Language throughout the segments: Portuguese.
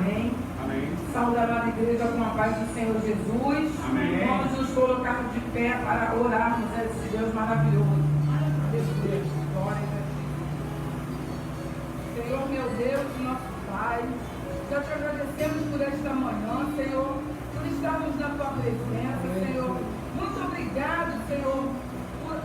Amém. Amém. Saúde a amada igreja com a paz do Senhor Jesus. Amém. Vamos nos colocar de pé para orarmos a esse Deus maravilhoso. Aleluia. Glória a Deus. Senhor, meu Deus, nosso Pai, nós te agradecemos por esta manhã, Senhor, por estarmos na tua presença, Senhor. Muito obrigado, Senhor,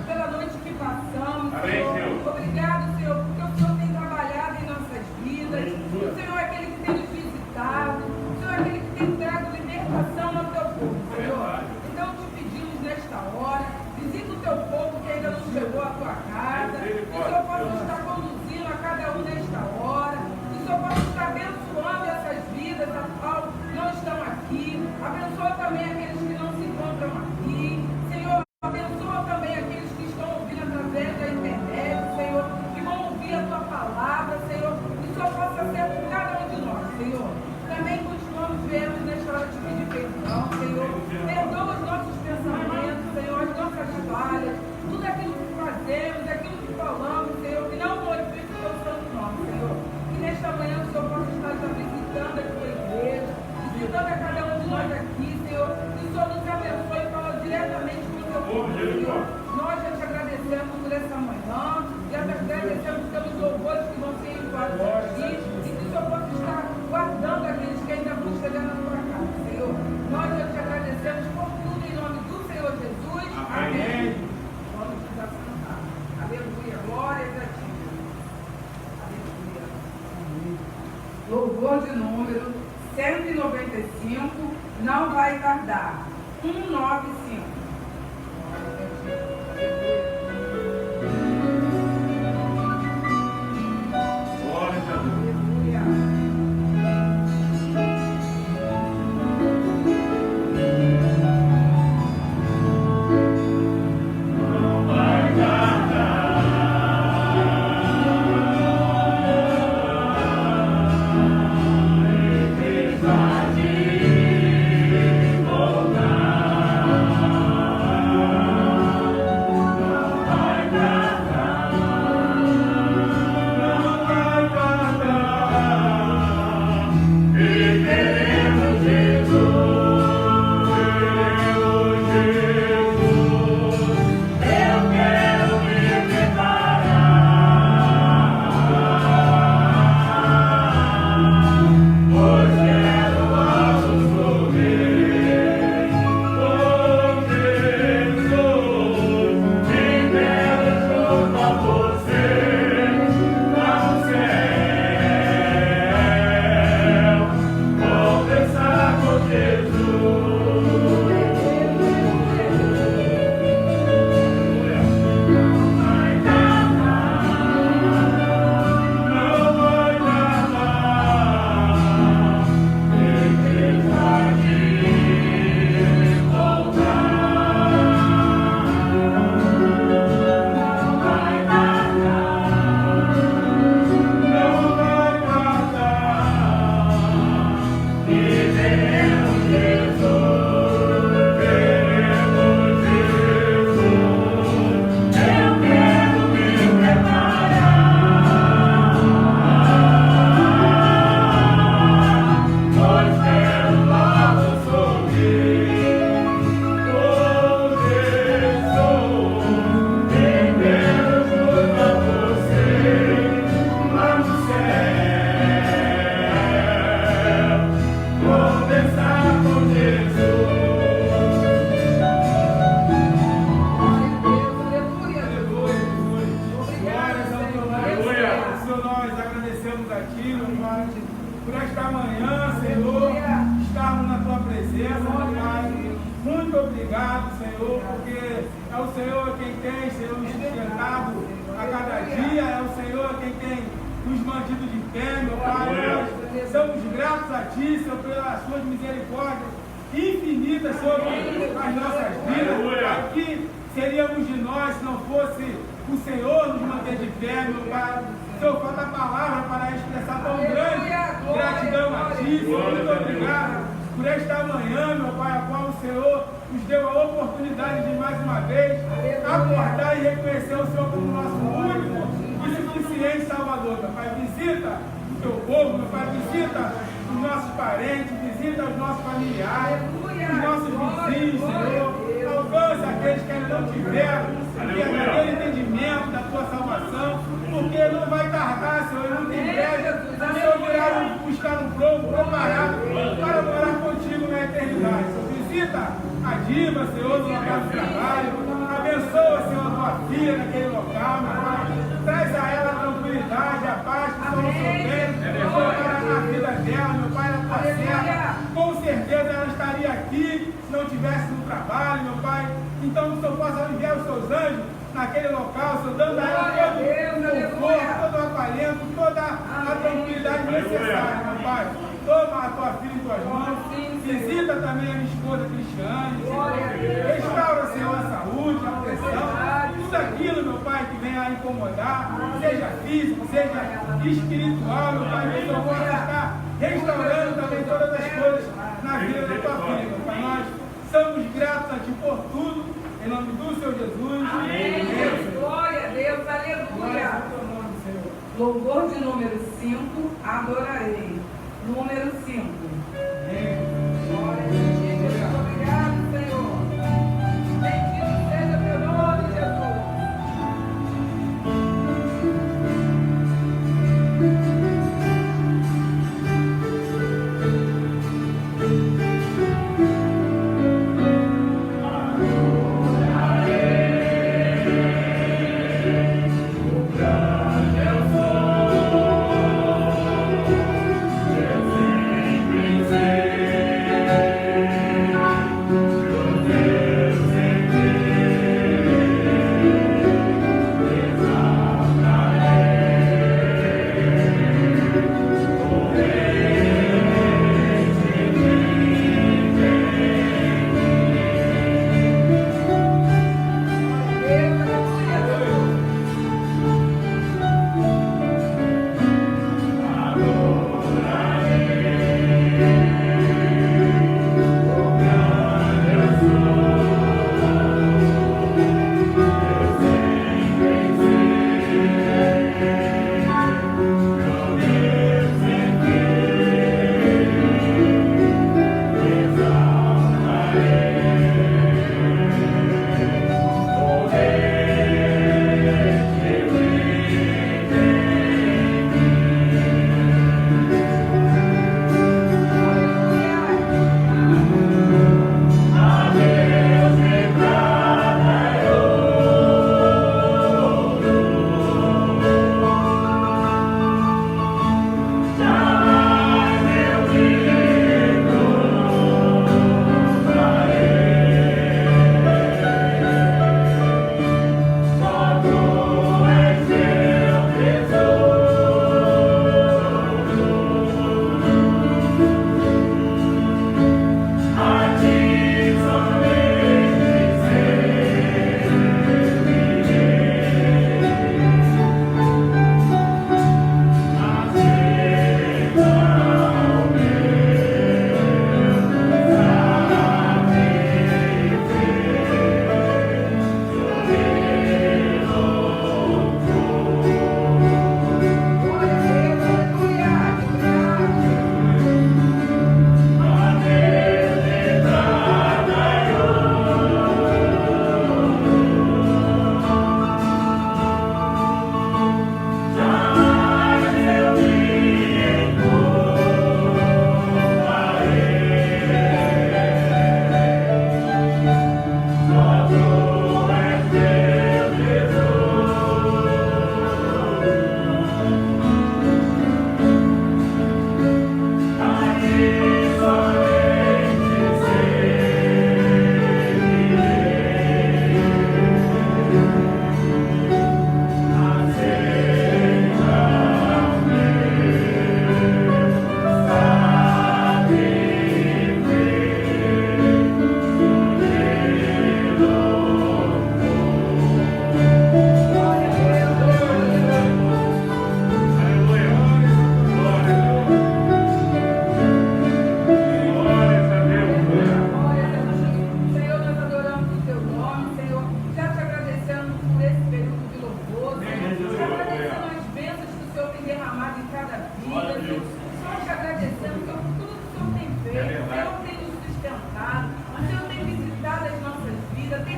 pela noite que passamos, Amém, Senhor. Obrigado, Senhor, porque o Senhor tem trabalhado em nossas vidas. O Senhor é aquele que tem nos visitado. O Senhor é aquele que tem trago libertação ao teu povo, Senhor. Então te pedimos nesta hora, visita o teu povo que ainda não chegou à tua casa. Que o Senhor possa estar conduzindo a cada um nesta hora. Que o Senhor possa estar abençoando essas vidas, a qual não estão aqui. Abençoa também aqueles que não se encontram aqui. Senhor, abençoa também aqueles que estão ouvindo através da internet, Senhor, que vão ouvir a tua palavra, Senhor. Que o Senhor possa ser com cada um de nós, Senhor. Também continuamos vendo nesta hora de pedir perdão, Senhor. Perdoa os nossos pensamentos, Senhor, as nossas falhas, tudo aquilo que fazemos, aquilo que falamos, Senhor, que não glorifica o teu santo nome, Senhor. Que nesta manhã o Senhor possa estar já visitando a tua igreja, visitando a cada um de nós aqui, Senhor. Que o Senhor nos abençoe e fala diretamente com o teu povo, Senhor. Nós já te agradecemos por essa manhã, já te agradecemos pelos louvores que vão ser enviados aqui, e que o Senhor possa estar guardando aqueles que ainda vão chegar na tua casa, Senhor. Nós já te agradecemos por tudo em nome do Senhor Jesus. Amém. Vamos nos assentar. Aleluia. Glórias a ti. Aleluia. Louvor de número 195. Não vai tardar. 195. Glória a Deus. Salvador, meu Pai, visita o teu povo, meu Pai, visita os nossos parentes, visita os nossos familiares, Aleluia. os nossos vizinhos, Senhor. Alcança aqueles que ainda não tiveram o verdadeiro entendimento da tua salvação, porque não vai tardar, Senhor, muito em breve. O Senhor virá buscar um pronto, preparado para morar contigo na eternidade. Senhor, visita a Diva, Senhor, no local de trabalho. Abençoa, Senhor, a tua filha naquele local, meu Pai. Traz a ela a tranquilidade, a paz que só o Senhor tem. Para a vida dela, meu Pai, ela está certa. Com certeza ela estaria aqui se não estivesse no trabalho, meu Pai. Então que o Senhor possa enviar os seus anjos naquele local, Senhor, dando a ela todo o conforto, todo o acalento, toda a tranquilidade necessária, meu Pai. Toma a tua filha em tuas mãos. Visita também a minha esposa Cristiane, Senhor. Restaura, Senhor, a saúde, a proteção. Tudo aquilo, meu Pai, que venha a incomodar, seja físico, seja espiritual, meu Pai, que o Senhor possa estar restaurando também todas as coisas na vida da tua filha, meu Pai. Nós somos gratos a Ti por tudo, em nome do Senhor Jesus. Amém. Glória a Deus, aleluia. Louvor de número 5, adorarei. Número 5. Glória a Ti, Deus. Obrigado, Senhor. Bendito seja teu nome, Jesus. Eu sou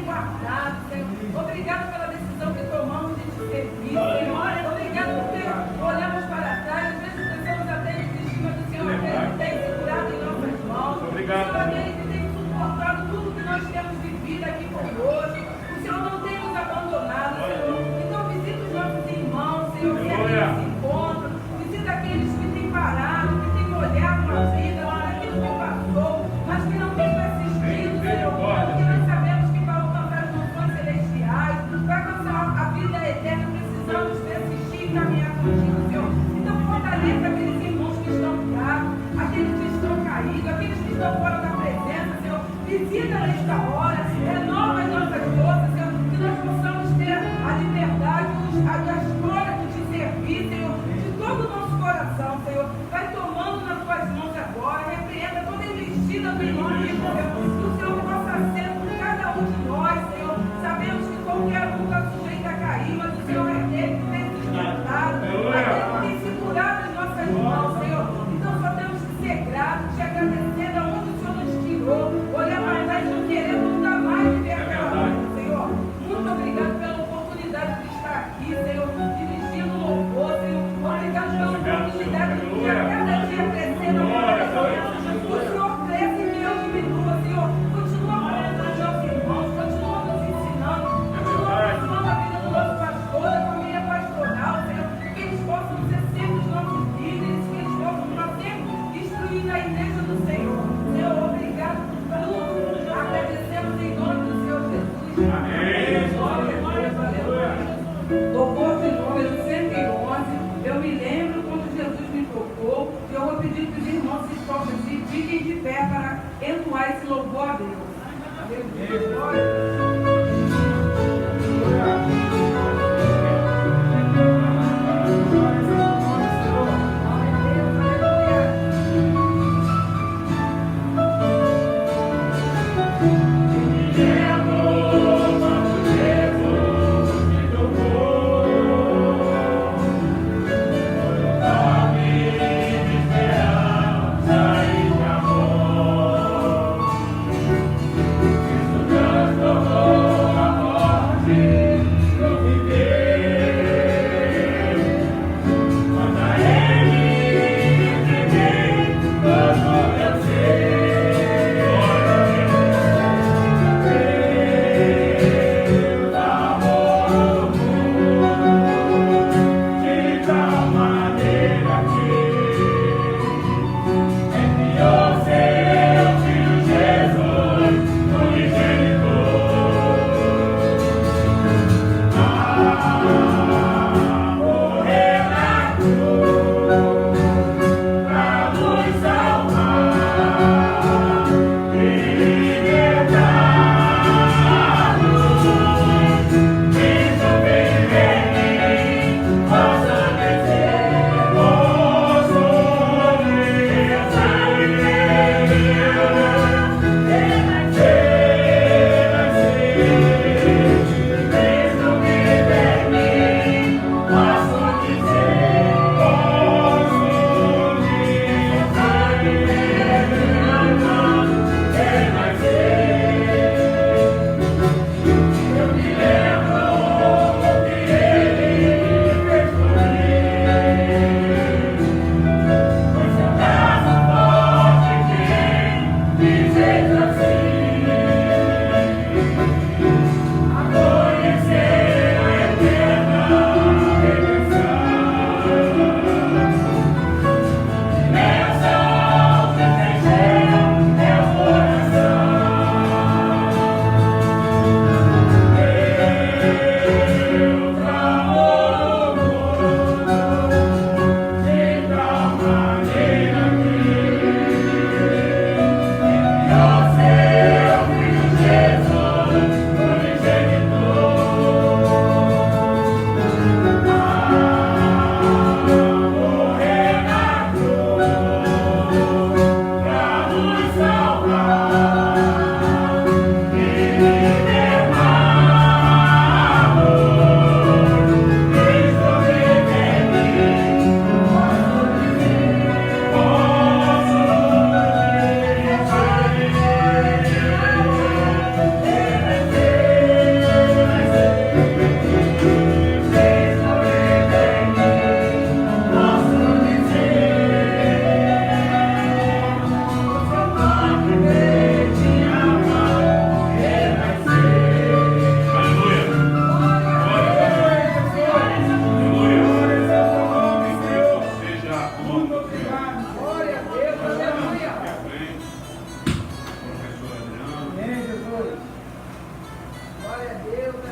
guardado, Senhor. Obrigado pela decisão que tomamos de te servir, Senhor. Obrigado porque olhamos para trás, às vezes pensamos até em desistir, mas o Senhor aquele que tem segurado em nossas mãos. Obrigado. O Senhor aquele que tem suportado tudo que nós temos vivido aqui conosco. O Senhor não tem nos abandonado, Senhor. Então visita os nossos irmãos, Senhor, que aqui se encontram. Visita aqueles que têm parado, que têm olhado a vida, olha aquilo que passou, mas que não têm persistido, Senhor. Porque nós sabemos que para alcançar as mansões celestiais, para alcançar a vida eterna, precisamos persistir e caminhar contigo, Senhor. Então fortaleça aqueles irmãos que estão fracos, aqueles que estão caídos, aqueles que estão fora da presença, Senhor. Visita nesta hora, renova as nossas forças, Senhor, que nós possamos ter a liberdade, a escolha de te servir, Senhor, de todo o nosso coração, Senhor. Vai tomando nas tuas mãos agora, repreenda toda investida do inimigo, Senhor. Que o Senhor possa ser com cada um de nós, Senhor. Sabemos que qualquer um está sujeito a cair, mas o Senhor é aquele que tem sustentado, aquele que tem segurado as nossas mãos, Senhor. Então só temos que ser gratos, te agradecer de onde o Senhor nos tirou, olhar para trás e não querer nunca mais viver aquela coisa, Senhor. Muito obrigado pela oportunidade de estar aqui, Senhor, dirigindo o louvor, Senhor. Obrigado pela oportunidade de a cada dia crescer na glória, Senhor. O Senhor cresce e eu diminua, Senhor. Continua falando aos nossos irmãos, continua nos ensinando, continua abençoando a vida do nosso pastor, da família pastoral, Senhor. Que eles possam ser sempre os nossos líderes, que eles possam estar sempre instruindo a igreja do Senhor. Senhor, obrigado por tudo. Agradecemos em nome do Senhor Jesus. Amém. Glória a Deus, aleluia. Louvor de número 111. Eu me lembro quando Jesus me tocou. E eu vou pedir para os irmãos se esforçem, fiquem de pé para entoar esse louvor a Deus. Aleluia. Glória a Deus.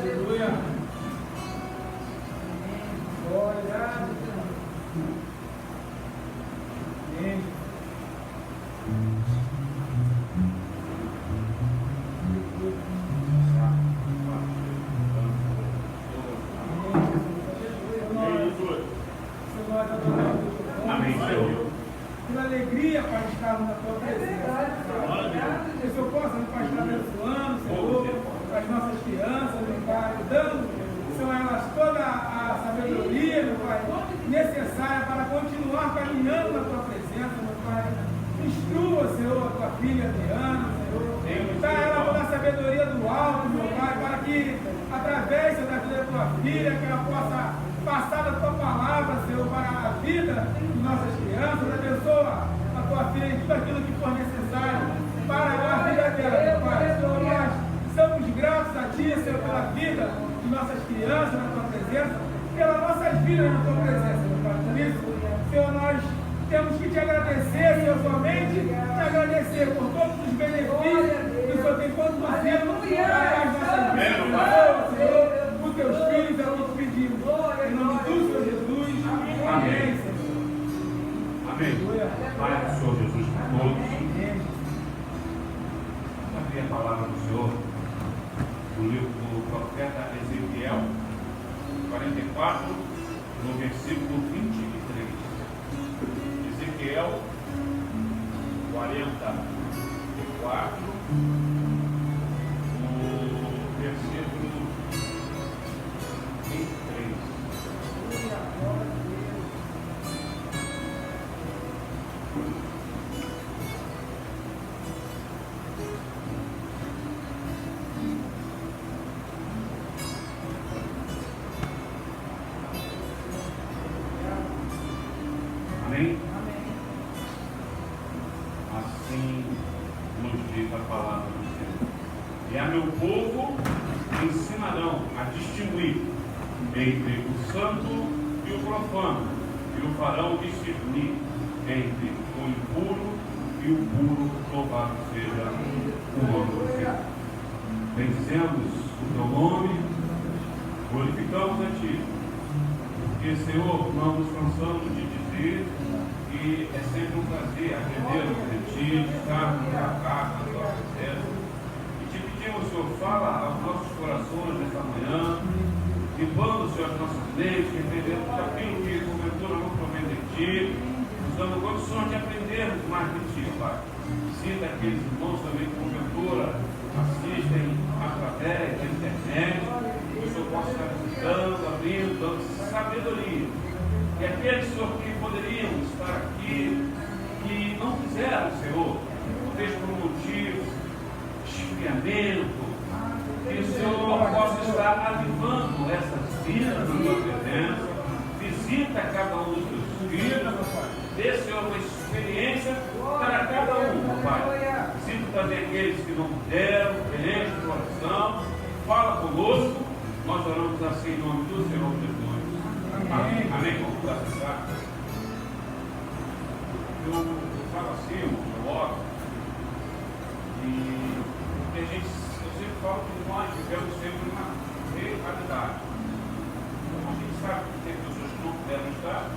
Aleluia. Glória. Amém. Amém, Senhor. Pela alegria, Pai, de estarmos na tua presença. Que o Senhor possa, Pai, estar abençoando, Senhor, as nossas crianças, meu Pai, dando, Senhor, a elas toda a sabedoria, meu Pai, necessária para continuar caminhando na tua presença, meu Pai. Instrua, Senhor, a tua filha Adriana, Senhor. Dá a ela toda a sabedoria do alto, meu Pai, para que, através da vida da tua filha, que ela possa passar da tua palavra, Senhor, para a vida de nossas crianças. Abençoa a tua filha em tudo aquilo que for necessário para a vida dela, meu Pai. Senhor, nós somos gratos a Ti, Senhor, pela vida de nossas crianças na tua presença, pelas nossas vidas na tua presença, meu Pai. Por isso, Senhor, nós temos que te agradecer, Senhor, somente te agradecer por todos os benefícios que o Senhor tem conduzido para as nossas vidas. Senhor, os teus filhos, é o que te pedimos. Em nome do Senhor Jesus. Amém, Senhor. Amém. Pai do Senhor Jesus por todos. Amém. Abrir a palavra do Senhor do livro do profeta Ezequiel 44, no versículo 23. Ezequiel 44, no versículo 23. Amém? Assim nos diz a palavra do Senhor. E a meu povo ensinarão a distinguir entre o santo e o profano, e o farão discernir entre o impuro e o puro, louvado seja o nome do Senhor. Bendizemos o teu nome, glorificamos a ti, porque, Senhor, nós nos cansamos de dizer que é sempre um prazer aprendermos de ti, estarmos na casa, na tua presença. E te pedimos, Senhor, fala aos nossos corações nesta manhã, limpando, Senhor, as nossas leis, repreendendo tudo aquilo que porventura não provém de ti, nos dando condições de aprendermos mais de ti, Pai. Sinta aqueles irmãos também que porventura assistem através da internet, que o Senhor possa estar visitando, abrindo, dando sabedoria. E aqueles, Senhor, que poderiam estar aqui, que não quiseram, Senhor, talvez por um motivo, esfriamento, que o Senhor possa estar avivando essas vidas na tua presença. Visita cada um dos teus filhos, dê, Senhor, uma experiência para cada um, Pai. Visita também aqueles que não puderam, enche o coração, fala conosco. Nós oramos assim em nome do Senhor Jesus. Amém. Amém. Vamos lá, sentar. Eu falo assim, eu oro, e a gente, eu sempre falo que nós vivemos sempre uma realidade. Então a gente sabe que tem pessoas que não puderam estar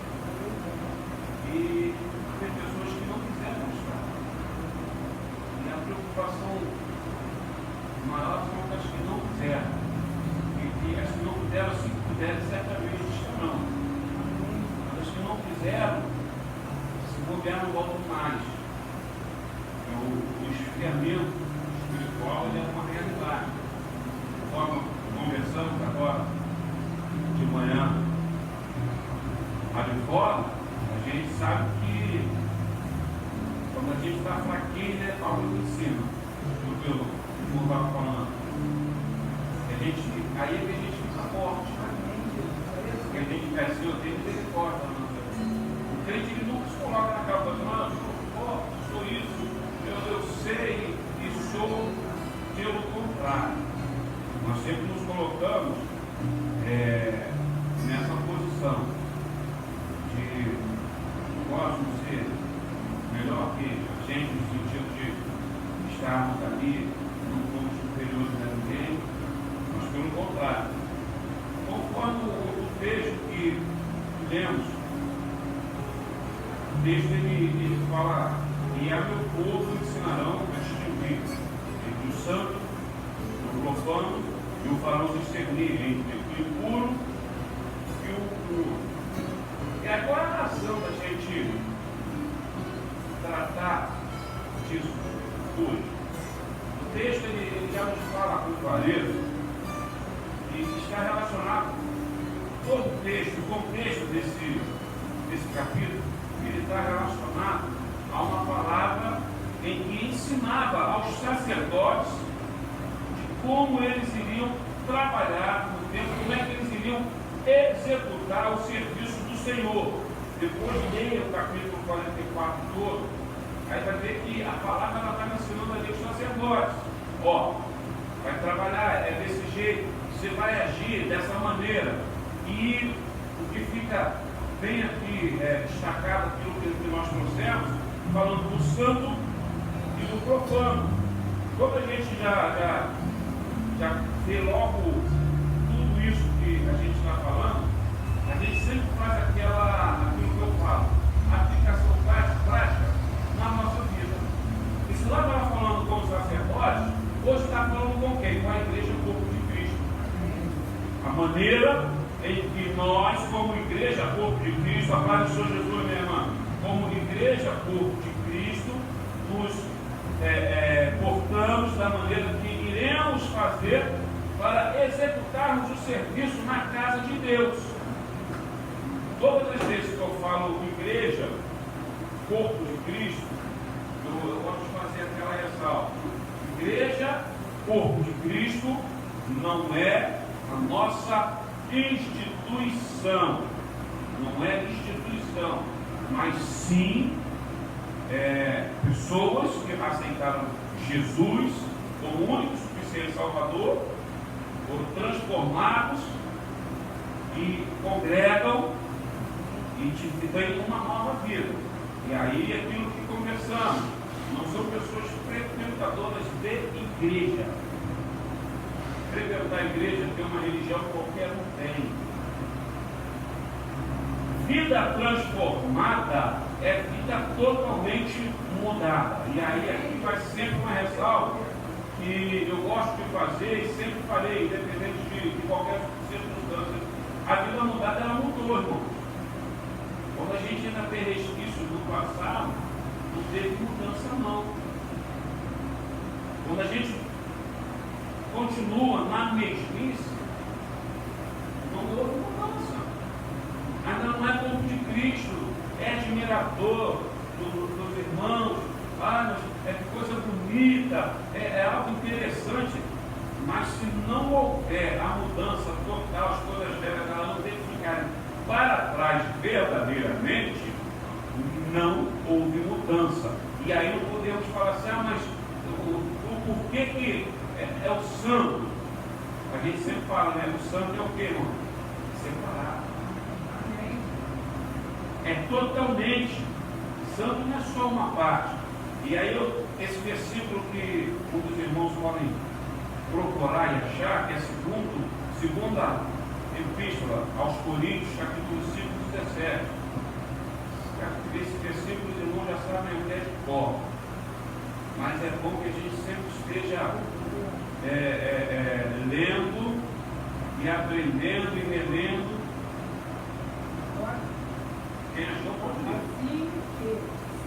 e tem pessoas que não quiseram estar. E a preocupação maior são as que não quiseram. E as que não puderam, se puderem, certamente estarão. Mas as que não quiseram, se bobear, não voltam mais. O esfriamento espiritual é uma realidade. Conforme conversamos agora de manhã, lá de fora, a gente sabe que quando a gente está fraquinho, é algo em cima do que o irmão estava falando. Aí é que a gente fica forte. Porque a gente quer ser, eu tenho misericórdia. O crente ele nunca se coloca na capa, não, eu sou forte, sou isso, eu sei e sou pelo contrário. Nós sempre nos colocamos nessa posição de nós ser melhor que a gente, no sentido de estarmos ali, não somos superiores a ninguém. Pelo contrário, lemos, o texto ele fala, e a meu povo ensinarão a distinguir entre o santo, o profano, e o farão discernir entre o impuro e o puro. E agora a razão da gente tratar disso hoje. O texto ele já nos fala com clareza e está relacionado todo o texto, o contexto desse capítulo, ele está relacionado a uma palavra em que ensinava aos sacerdotes de como eles iriam trabalhar no templo, como é que eles iriam executar o serviço do Senhor. Depois leia o capítulo 44 todo, aí vai ver que a palavra ela está ensinando ali os sacerdotes. Ó, vai trabalhar, é desse jeito, você vai agir dessa maneira. E o que fica bem aqui destacado, aquilo que nós trouxemos, falando do santo e do profano. Quando a gente já vê logo tudo isso que a gente está falando, a gente sempre faz aquilo que eu falo, aplicação prática na nossa vida. E se lá estava falando com os sacerdotes, hoje está falando com quem? Com a igreja, o corpo de Cristo. A maneira em que nós, como igreja, corpo de Cristo, a paz do Senhor Jesus, minha irmã, como igreja, corpo de Cristo, nos portamos da maneira que iremos fazer para executarmos o serviço na casa de Deus. Todas as vezes que eu falo igreja, corpo de Cristo, eu gosto de fazer aquela ressalva. Igreja, corpo de Cristo, não é a nossa instituição, não é instituição, mas sim pessoas que aceitaram Jesus como único, suficiente Salvador, foram transformados e congregam e têm uma nova vida. E aí é aquilo que conversamos, não são pessoas frequentadoras de igreja. Frequentar a igreja tem uma religião qualquer um tem. Vida transformada é vida totalmente mudada. E aí aqui vai sempre uma ressalva que eu gosto de fazer e sempre farei, independente de qualquer circunstância. A vida mudada ela mudou, irmão. Quando a gente ainda tem resquícios do passado, não teve mudança não. Quando a gente continua na mesmice, não houve mudança. Ainda não é corpo de Cristo, é admirador dos irmãos, é coisa bonita, é algo interessante, mas se não houver a mudança total, as coisas velhas elas não ficarem para trás verdadeiramente, não houve mudança. E aí não podemos falar assim, mas o porquê que é o santo? A gente sempre fala, né? O santo é o quê, irmão? Separado. É totalmente. Santo não é só uma parte. E aí esse versículo que um dos irmãos podem procurar e achar, que é segunda epístola aos Coríntios, capítulo 5, 17. Esse versículo os irmãos já sabem até de cor. Mas é bom que a gente sempre esteja lendo e aprendendo e relendo. Quem achou pode ler. Assim que,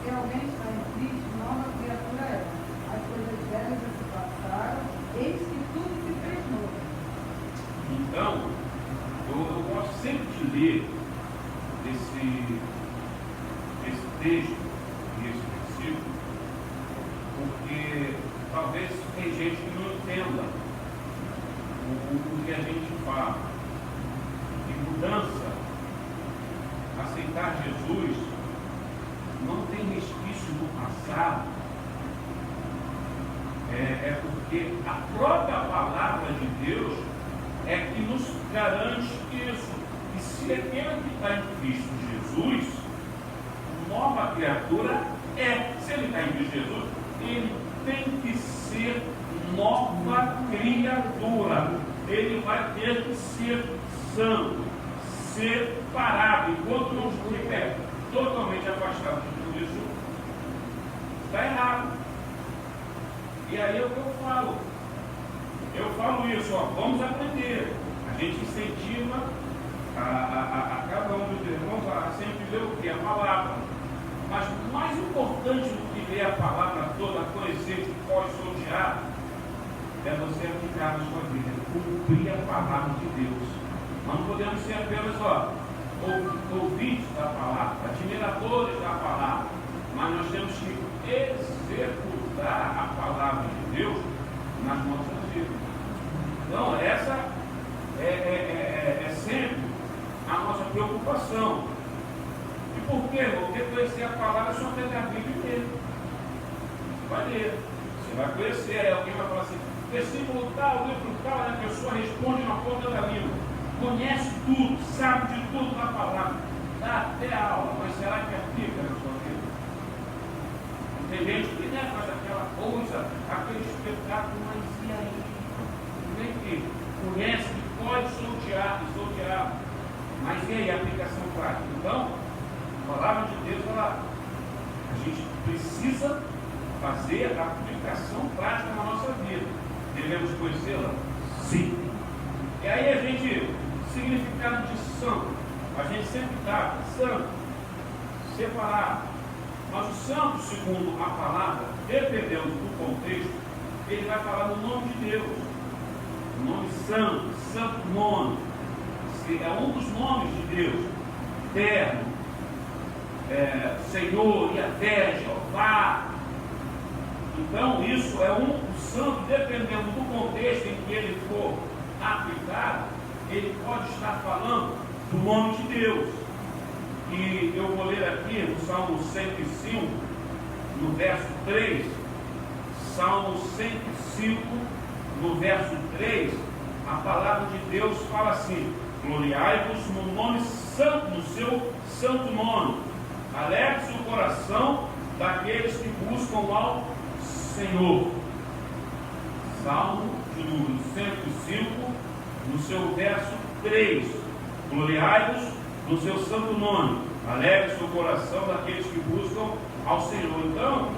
se alguém está em Cristo, nova criatura é. As coisas velhas já se passaram, eis que tudo se fez novo. Então, eu gosto sempre de ler esse texto e esse versículo, porque talvez tem gente que não entenda o que a gente fala. E mudança, aceitar Jesus, não tem resquício do passado, é porque a própria palavra de Deus é que nos garante isso. E se aquele que está em Cristo Jesus, nova criatura se ele está em Cristo Jesus, ele tem que ser nova criatura. Ele vai ter que ser santo, separado. Enquanto não estiver totalmente afastado de tudo isso, está errado. E aí é o que eu falo. Eu falo isso, ó, vamos aprender. A gente incentiva a cada um dos irmãos a sempre ler o que? A palavra. Mas mais importante do que ler a palavra toda, a conhecer de pós odiar, é você aplicar na sua vida, cumprir a palavra de Deus. Nós não podemos ser apenas ouvintes da palavra, admiradores da palavra, mas nós temos que executar a palavra de Deus nas nossas vidas. Então, essa é sempre a nossa preocupação. E por quê? Porque conhecer a palavra só tem a Bíblia mesmo. Você vai ler, você vai conhecer, aí alguém vai falar assim, versículo tal, livro tal, a pessoa responde na ponta da língua, conhece tudo, sabe de tudo na palavra, dá até a aula, mas será que aplica na sua vida? Tem gente que faz aquela coisa, aquele espetáculo, mas e aí? Nem que conhece que pode sortear, mas e aí a aplicação prática? Então, a palavra de Deus, a gente precisa fazer a aplicação prática na nossa vida. Devemos conhecê-la? Sim. E aí a gente, significado de santo, a gente sempre está santo, separado. Mas o santo, segundo a palavra, dependendo do contexto, ele vai falar no nome de Deus. O nome santo, santo nome. É um dos nomes de Deus. Eterno, Senhor, Yahvé, Jeová. Então, isso é um santo, dependendo do contexto em que ele for aplicado, ele pode estar falando do nome de Deus. E eu vou ler aqui no Salmo 105, no verso 3, Salmo 105, no verso 3, a palavra de Deus fala assim: gloriai-vos no nome santo, no seu santo nome, alegre-se o coração daqueles que buscam ao Senhor. Salmo de número 105, no seu verso 3, gloriai-vos no seu santo nome, alegre-se o coração daqueles que buscam ao Senhor. Então,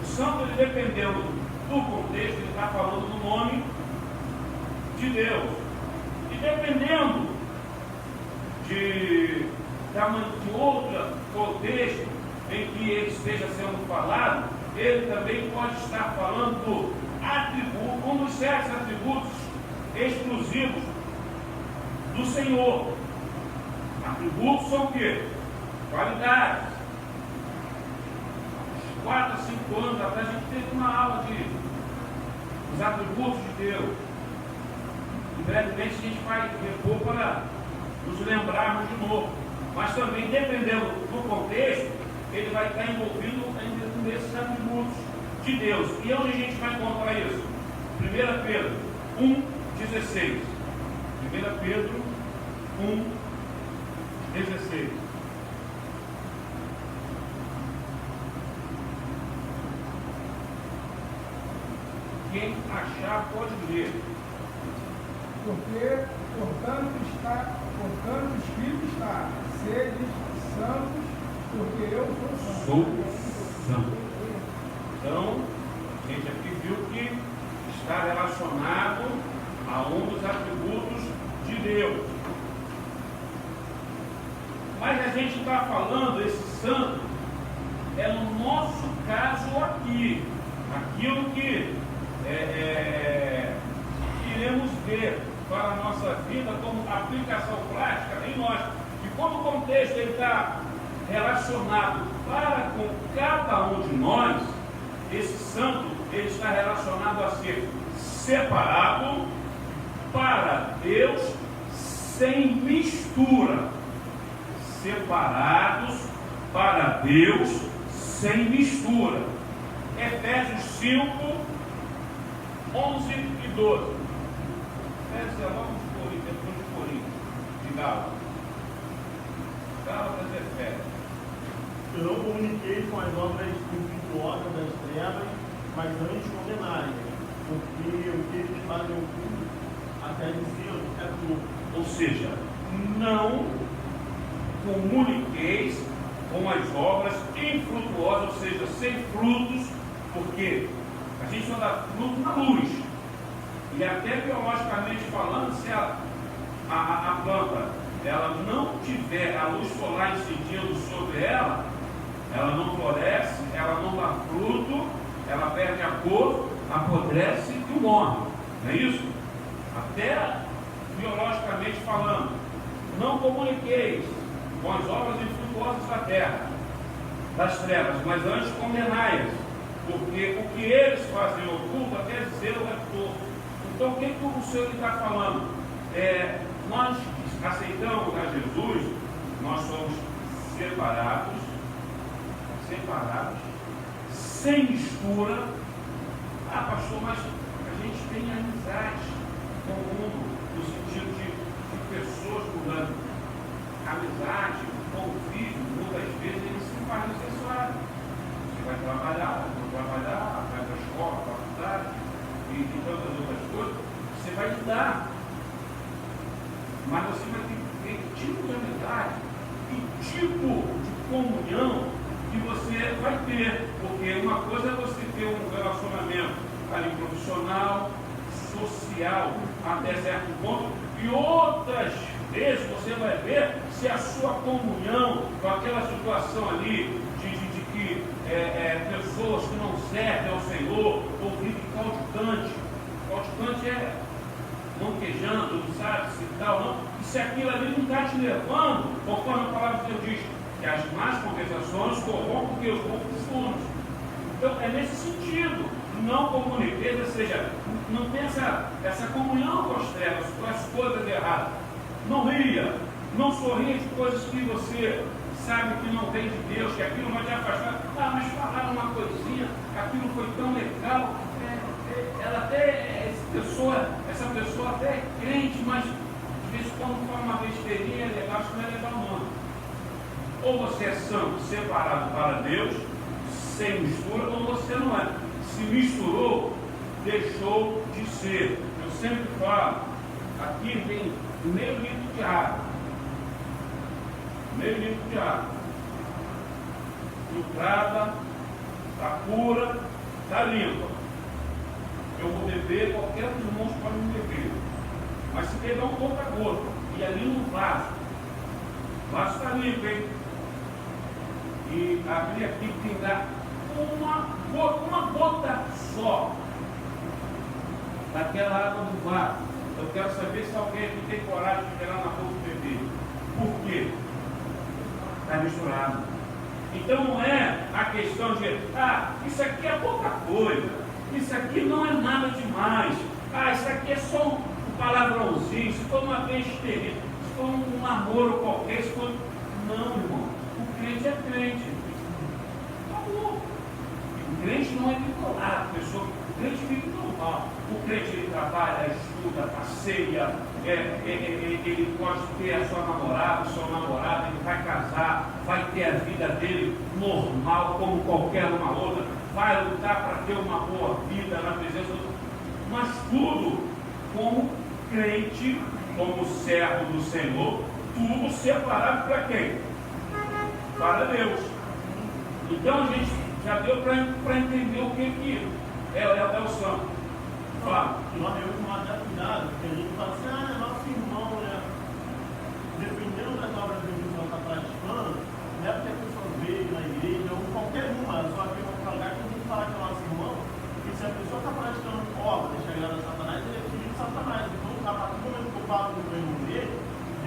o santo, ele, dependendo do contexto, ele está falando do nome de Deus. E dependendo de outro contexto em que ele esteja sendo falado, ele também pode estar falando do atributo, um dos 7 atributos exclusivos do Senhor. Atributos são o quê? Qualidades. 4 a 5 anos atrás a gente teve uma aula dos atributos de Deus. E brevemente a gente vai repor para nos lembrarmos de novo. Mas também, dependendo do contexto, ele vai estar envolvido nesses atributos de Deus. E onde a gente vai encontrar isso? 1 Pedro 1,16. 1 Pedro 1,16. Quem achar pode ler. Porque, portanto, escrito está: sede santos, porque eu sou santo. Então, a gente aqui viu que está relacionado a um dos atributos de Deus. Mas a gente está falando, esse santo, é no nosso caso aqui, aquilo que iremos ver para a nossa vida como aplicação prática em nós. E como o contexto está relacionado para com cada um de nós, esse santo, ele está relacionado a ser separado para Deus sem mistura. Separados para Deus sem mistura. Efésios 5, 11 e 12. Efésios é logo de Corinto, depois de Corinto, de Gálatas. Gálatas e Efésios. Eu não comuniquei com as obras infrutuosas das trevas, mas antes condenai, porque o que eles fazem oculto, até dizendo, é tudo. Ou seja, não comuniqueis com as obras infrutuosas, ou seja, sem frutos, porque a gente só dá fruto na luz. E até biologicamente falando, se a planta ela não tiver a luz solar incidindo sobre ela, ela não floresce, ela não dá fruto, ela perde a cor, apodrece e morre. Não é isso? Até biologicamente falando, não comuniqueis com as obras infrutuosas da terra, das trevas, mas antes condenai-as, porque o que eles fazem oculto até dizer o retor. Então o que o Senhor está falando? Nós aceitamos a Jesus, nós somos separados, sem mistura. Ah, pastor, mas a gente tem amizade com o mundo, no sentido de pessoas mudando. Amizade, convívio, muitas vezes eles se fazem necessário. Você vai trabalhar, vai para a escola, faculdade e tantas outras coisas, você vai lidar. Mas você vai ter tipo de amizade e tipo de comunhão que você vai ter. Porque uma coisa é você ter um relacionamento ali profissional, social, até certo ponto, e outras vezes você vai ver se a sua comunhão com aquela situação ali de que pessoas que não servem ao Senhor ou vivem caudicante. Caudicante é manquejando, não sabe se tal, não. E se aquilo ali não está te levando, conforme a palavra de Deus diz, que as más compensações corrompem os bons costumes. Então é nesse sentido, não comuniqueis, ou seja, não tem essa comunhão com as trevas, com as coisas erradas. Não ria, não sorria de coisas que você sabe que não vem de Deus, que aquilo vai te afastar. Ah, mas falaram uma coisinha, aquilo foi tão legal. Ela até, essa pessoa até é crente, mas de vez em quando fala uma besteirinha, é legal, acho que não é legal não. Ou você é santo, separado para Deus, sem mistura, ou você não é. Se misturou, deixou de ser. Eu sempre falo, aqui tem meio litro de água. Meio litro de água. Filtrada, está pura, está limpa. Eu vou beber, qualquer dos irmãos pode me beber. Mas se pegar um pouco a gota, e ali no vaso, o vaso está limpo, hein? E abrir aqui tem que dar uma gota só daquela água do vaso. Eu quero saber se alguém aqui tem coragem de pegar na boca e beber. Por quê? Está misturado. Então não é a questão de, isso aqui é pouca coisa, isso aqui não é nada demais, isso aqui é só um palavrãozinho, se for uma besteirinha, se for um namoro qualquer, se for... Não, irmão. O crente é crente. Acabou. O crente não é bipolar, o crente vive normal. O crente ele trabalha, estuda, passeia, ele pode ter a sua namorada, o seu namorado, ele vai casar, vai ter a vida dele normal, como qualquer uma outra, vai lutar para ter uma boa vida na presença do outro. Mas tudo como crente, como servo do Senhor, tudo separado para quem? Para Deus. Então a gente já deu para entender o que é o santo. Fala. Nós temos uma cuidado, porque a gente fala assim, nosso irmão, né? Dependendo das obras que a pessoa está praticando, não é porque a pessoa veio na igreja, ou qualquer uma, só que eu vou falar que a gente fala que é nosso irmão, que se a pessoa está praticando obra, deixa agradar a Satanás, ele é filho de Satanás. Então, a partir do momento que eu falo do reino dele,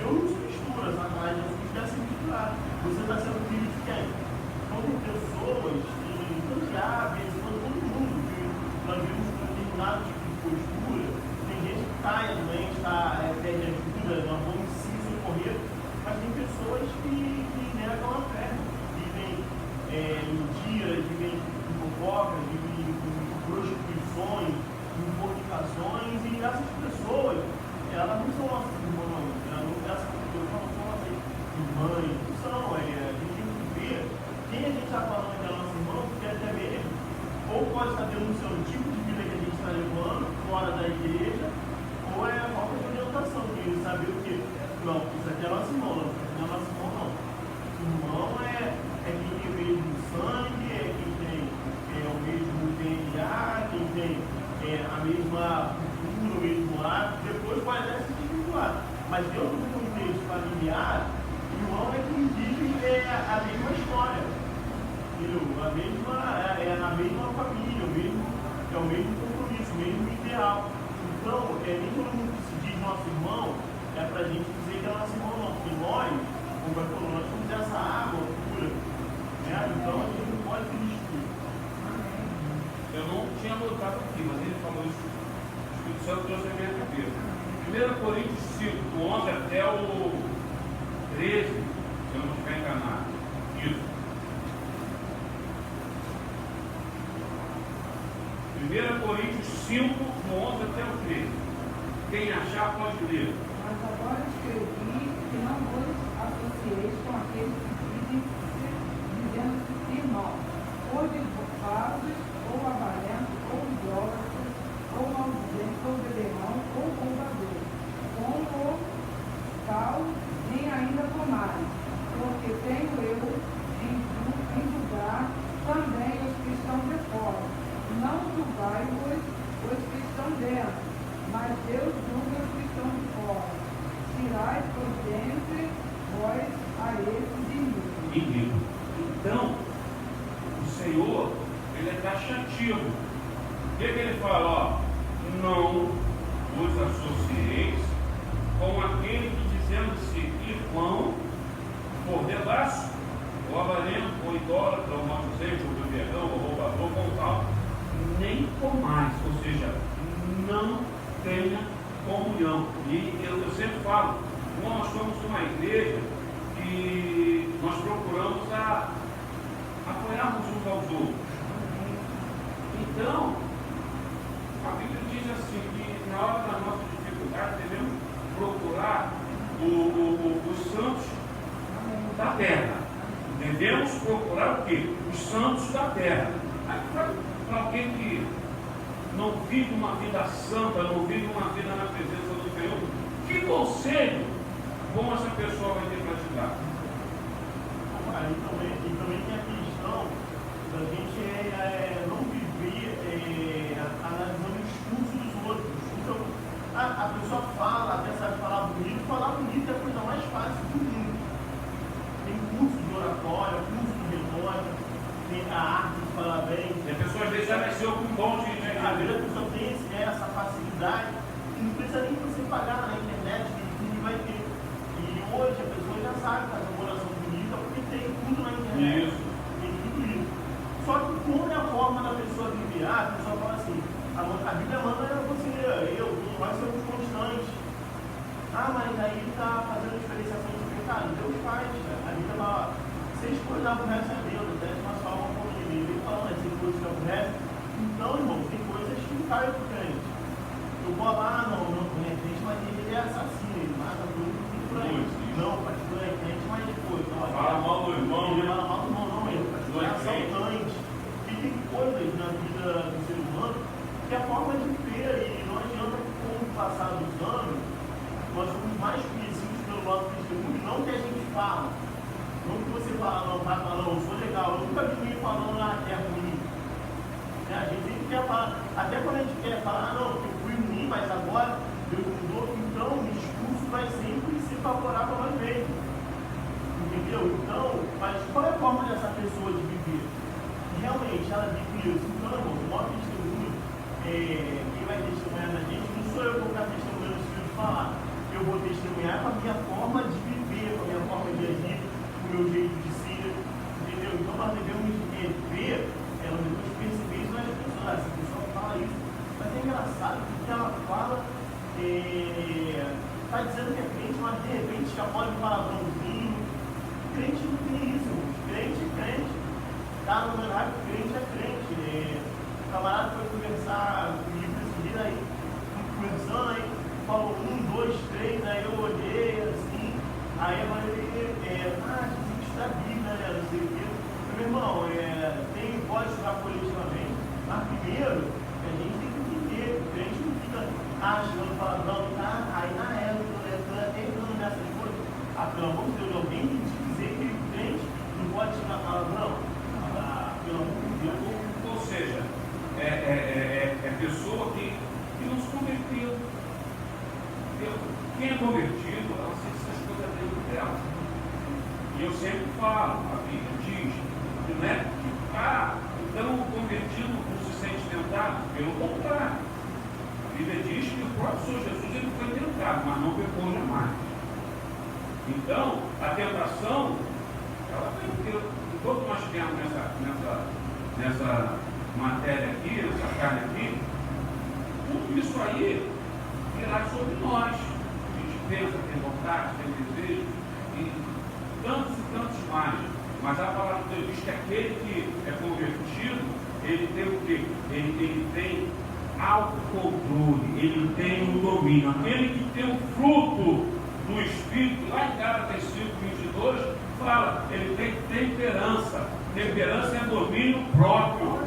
Deus não se mistura, Satanás não se mistura se misturar. Você está sendo filho de quem? Então, tem pessoas, tanto de aves, todo mundo, que nós vimos com determinado tipo de postura, tem gente que está doente, perde ajuda, nós vamos se socorrer, mas tem pessoas que negam a fé, vivem mentiras, vivem em fofocas, vivem em prostituições, em fornicações, e essas pessoas, elas não são nossas irmãs, essas pessoas não são nossas irmãs, não são, a gente tem que ver quem a gente está falando que é nosso irmão, porque até mesmo, ou pode estar denunciando o tipo de vida que a gente está levando fora da igreja, ou é a falta de orientação, que ele sabe o que? Não, isso aqui dentro do contexto familiar, irmão é que vive a mesma história. Entendeu? É na mesma família, é o mesmo compromisso, o mesmo ideal. Então, nem todo mundo que se diz nosso irmão é para a gente dizer que é nosso irmão, não. Porque nós, como vai falando, nós somos essa água pura. Né? Então, a gente não pode substituir. Eu não tinha notado aqui, mas ele falou isso. O Espírito Santo trouxe a minha cabeça. 1 Coríntios 5, do 11 até o 13, se eu não estiver enganado. Isso. 1 Coríntios 5, do 11 até o 13. Quem achar pode ler. Mas agora escrevi que não vos associeis com aqueles que dizendo-se irmãos, ou desbocados, ou avarentos, ou idólatras, ou maldizentes, ou beberrão, ou roubadores, como tal, nem ainda comarem, porque tenho eu em julgar também os que estão de fora. Não julgai-vos os que estão dentro, mas Deus julga os que estão de fora. Tirai por dentre vós a esses inimigos. Então, o Senhor, ele é taxativo. O que ele fala? Ó, não vos associeis com aquele que dizendo-se irmão, por debaixo, ou avarento, ou idólatra, ou maldizente, ou beberrão, ou roubador, ou tal, nem comais, ou seja, não tenha comunhão. E eu sempre falo, nós somos uma igreja que nós procuramos apoiarmos uns aos outros. Então, a Bíblia diz assim, que na hora da nossa dificuldade devemos procurar os santos da terra. Devemos procurar o quê? Os santos da terra. Para alguém que não vive uma vida santa, não vive uma vida na presença do Senhor, que conselho bom essa pessoa vai ter para te dar? E também tem a questão da gente não viver analisando o discurso dos outros. Então, a pessoa fala, até sabe falar bonito é a coisa mais fácil do mundo. Tem curso de oratória, curso de retórica, tem a arte de falar bem. E a pessoa às vezes já nasceu com um dom de a pessoa tem essa facilidade, e não precisa nem você pagar na internet, que vai ter. E hoje a pessoa já sabe fazer uma oração bonita, porque tem tudo na internet. Isso. Tem tudo isso. Só que como é a forma da pessoa viver, a pessoa fala assim, a Bíblia manda você, nós somos constantes. Mas aí está fazendo diferenciação de pecado. Deus faz, cara. A Bíblia fala, vocês coisas aborrecem a Deus, até uma salva um pouco de mim. Ele fala, vocês coisas que aborrecem. Então, irmão, tem coisas que não caem pro crente. Eu vou lá, não é crente, mas ele é assassino, ele mata tudo por aí. Não, o pastor é crente, mas depois. Fala mal do irmão. Ele fala mal do irmão, não, ele é assaltante. E tem coisas na vida do ser humano que a forma de ver, e não adianta com o passar dos anos, nós somos mais conhecidos pelo nosso testemunho, não que a gente fala. Não que você fala, não, eu sou legal, eu nunca vi ninguém falando, é ruim. A gente sempre quer falar, até quando a gente quer falar, não, eu fui ruim, mas agora Deus mudou, então o discurso vai sempre se favorável a nós mesmos. Entendeu? Então, mas qual é a forma dessa pessoa de viver? Realmente ela vive isso. Então, irmão, o maior testemunho, quem vai testemunhar na gente, não sou eu que vou ficar testemunhando o filho de falar. Eu vou testemunhar com a minha forma de viver, com a minha forma de agir, com o meu jeito de ser. Entendeu? Então nós devemos ver, nós devemos perceber isso nas pessoas. Essa pessoa fala isso, mas é engraçado porque ela fala, está dizendo que é crente, mas de repente escapou de palavrãozinho. Crente não tem isso, irmãos. Crente é crente. Tá no horário, crente é crente. O camarada foi conversar comigo esse dia aí, conversando aí, falou 1, 2, 3, aí eu olhei assim, aí a maioria Jesus está Bíblia, né? Não sei o quê. Meu irmão, pode estudar coletivamente, mas primeiro a gente tem que entender, o crente não fica achando palavrão, aí na época, até entrando nessas coisas, pelo amor de Deus, alguém tem que dizer que o crente não pode estudar palavrão. Pelo amor de Deus. Ou seja, é pessoa que não se converteu. quem é convertido, ela sente essas coisas dentro dela. E eu sempre falo, a Bíblia diz, não é que, então o convertido não se sente tentado, pelo contrário. A Bíblia diz que o próprio Senhor Jesus ele foi tentado, mas não pecou jamais. Então, a tentação, ela vem, porque enquanto nós estivermos nessa matéria aqui, nessa carne aqui, tudo isso aí virá sobre nós. A gente pensa, tem vontade, tem desejo, e tantos mais. Mas a palavra de Deus diz que aquele que é convertido, ele tem o quê? Ele tem autocontrole, ele tem o domínio. Aquele que tem o fruto do Espírito, lá em Gálatas 5:22, fala, ele tem temperança. Temperança é domínio próprio.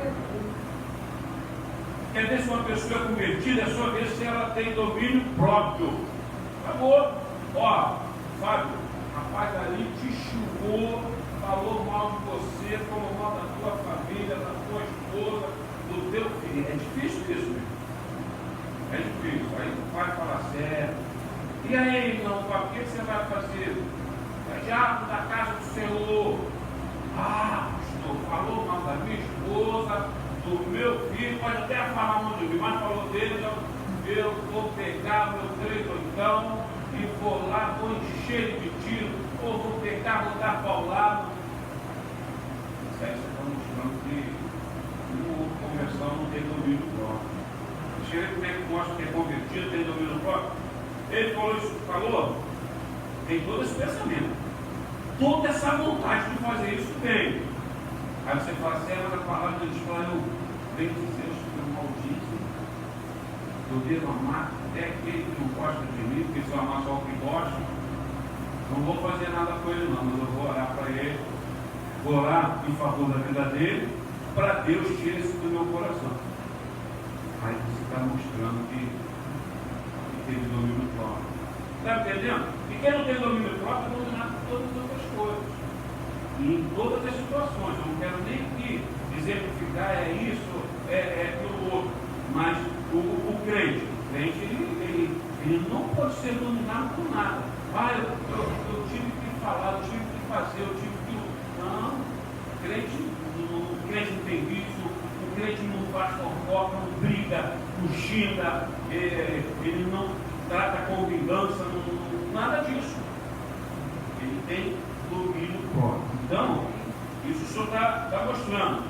Quer ver se uma pessoa é convertida, é só ver se ela tem domínio próprio. Acabou. Ó, Fábio, rapaz ali te xingou, falou mal de você, falou mal da tua família, da tua esposa, do teu filho. É difícil isso, meu. É difícil. Aí o pai fala sério. E aí, irmão, o que você vai fazer? É diabo da casa do Senhor. Pastor, falou mal da minha esposa, do meu filho, pode até falar mal de mim, mas falou dele, eu vou pegar meu então e vou lá, vou encher de tiro, ou vou pegar, vou dar paulado. Isso aí você está mostrando que a conversão não tem domínio próprio. Deixa eu ver como é que mostra que é convertido, tem domínio próprio. Ele falou isso, falou, tem todo esse pensamento, toda essa vontade de fazer isso tem. Aí você fala assim, mas a palavra de Deus fala, eu venho dizer que eu maldito, eu devo amar até aquele que não gosta de mim, porque se eu amar só o que gosta, não vou fazer nada com ele não, mas eu vou orar para ele, vou orar em favor da vida dele, para Deus tirar isso do meu coração. Aí você está mostrando que teve domínio próprio. Está entendendo? E quem não tem domínio próprio é dominado por todas as outras coisas. E em todas as situações. Eu não quero nem aqui exemplificar, é isso, é aquilo outro. Mas o crente ele não pode ser dominado por nada. Eu tive que falar, eu tive que fazer, eu tive que. Não. O crente não tem vício, o crente não faz fofoca, não briga, não xinga, ele não trata com vingança, nada disso. Ele tem domínio próprio. Então, isso o senhor está mostrando.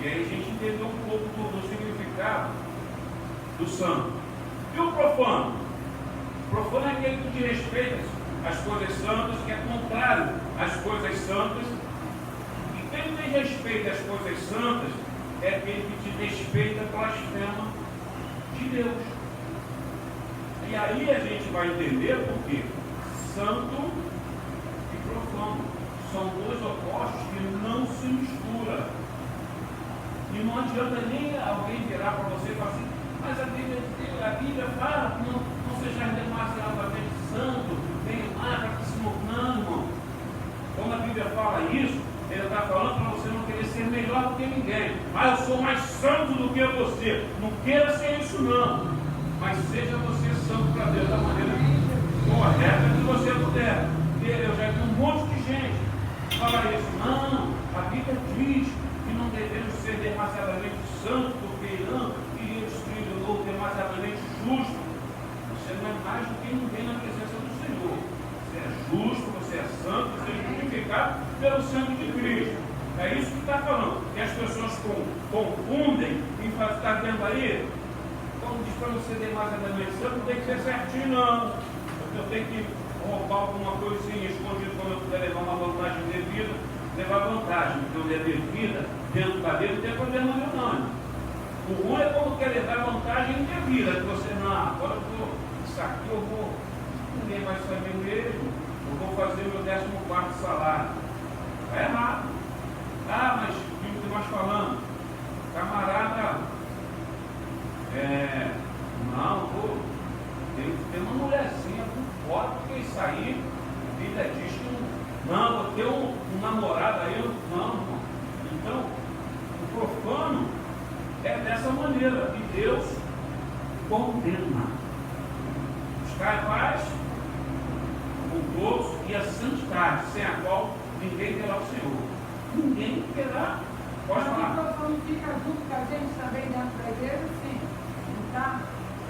E aí a gente entendeu um pouco do significado do santo. E o profano? O profano é aquele que desrespeita as coisas santas, que é contrário às coisas santas. E quem desrespeita as coisas santas é aquele que te desrespeita, blasfema de Deus. E aí a gente vai entender por quê? Santo e profano são dois opostos que não se misturam. E não adianta nem alguém virar para você e falar assim, mas a Bíblia fala que não seja demasiadamente santo, nem marca que se não, irmão. Quando a Bíblia fala isso, ele está falando para você não querer ser melhor do que ninguém. Eu sou mais santo do que você. Não queira ser isso não. Mas seja você santo para Deus da maneira correta que você puder. Eu já vi um monte de gente falar isso. Não, a Bíblia diz que não devemos ser demasiadamente santos, porque Irã iria destruir o novo, demasiadamente justo. Você não é mais do que ninguém na presença do Senhor. Você é justo, você é santo, você é justificado pelo sangue de Cristo. É isso que está falando. E as pessoas confundem e fazem, está vendo aí? Quando diz para você demasiadamente santo, não tem que ser certinho, não. Eu tenho que roubar alguma coisinha escondida quando eu puder levar uma vantagem devida, levar vantagem. Então, é devida, dentro da dele, não tem problema nenhum, não. O ruim é quando quer levar vantagem indevida, que você, não, agora eu vou, isso aqui eu vou, ninguém vai saber mesmo, eu vou fazer meu 14º salário. Está errado. Mas o que nós falamos? Camarada, tem uma mulherzinha por fora, porque isso aí, a Bíblia diz que não, vou ter um namorado aí, não. Então, o profano é dessa maneira, e Deus condena. Os Caifás, o doce e a santidade, sem a qual ninguém terá o Senhor. Ninguém terá. Pode Mas o falar. profano fica junto com a gente também dentro da igreja, sim. Não está?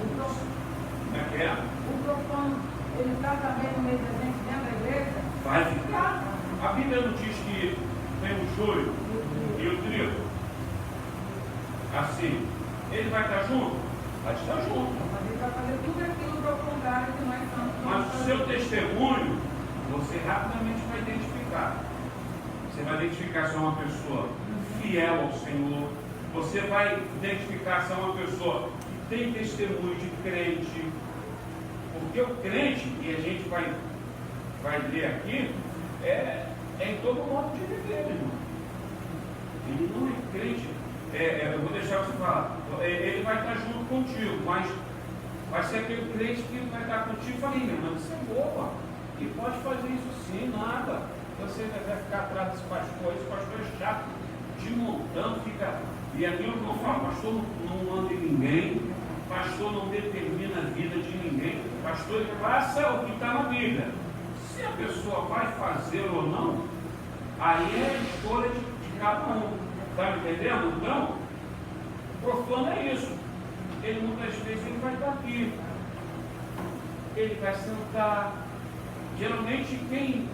Como é que é? O profano, ele está também no meio da gente dentro da igreja? Vai ficar. A Bíblia não diz que tem o joio e o trigo. Assim, ele vai estar junto? Vai estar junto. Mas ele vai fazer tudo aquilo do contrário que nós estamos. Mas o seu testemunho, você rapidamente vai identificar. Você vai identificar se é uma pessoa fiel ao Senhor. Você vai identificar se é uma pessoa que tem testemunho de crente. Porque o crente, que a gente vai ler aqui, é em todo modo de viver, irmão. Ele não é crente. Eu vou deixar você falar. Ele vai estar junto contigo, mas vai ser aquele crente que vai estar contigo e fala, minha irmã, você é boa. E pode fazer isso sim, nada. Você vai ficar atrás desse pastor, esse pastor é chato, de montão, fica. E aquilo que eu falo, pastor não manda em ninguém, pastor não determina a vida de ninguém, pastor ele faça o que está na Bíblia. Se a pessoa vai fazer ou não, aí é a escolha de cada um. Está me entendendo? Então, o profano é isso. Ele muitas vezes ele vai estar aqui. Ele vai sentar. Geralmente quem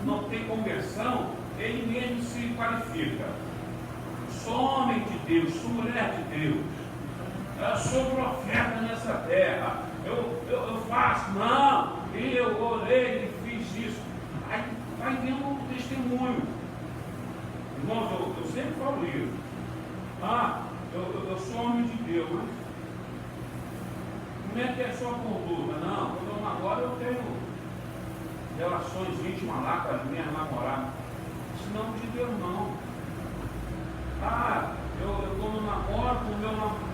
não tem conversão, ele mesmo se qualifica. Sou homem de Deus, sou mulher de Deus. Eu sou profeta nessa terra. Eu faço, não, eu orei e fiz isso. Aí vai vendo o testemunho. Irmãos, eu sempre falo isso. Eu sou homem de Deus, mas como é que é a sua conduta? Não, quando eu namoro eu tenho relações íntimas lá com as minhas namoradas. Isso não de Deus não. Eu estou no namoro,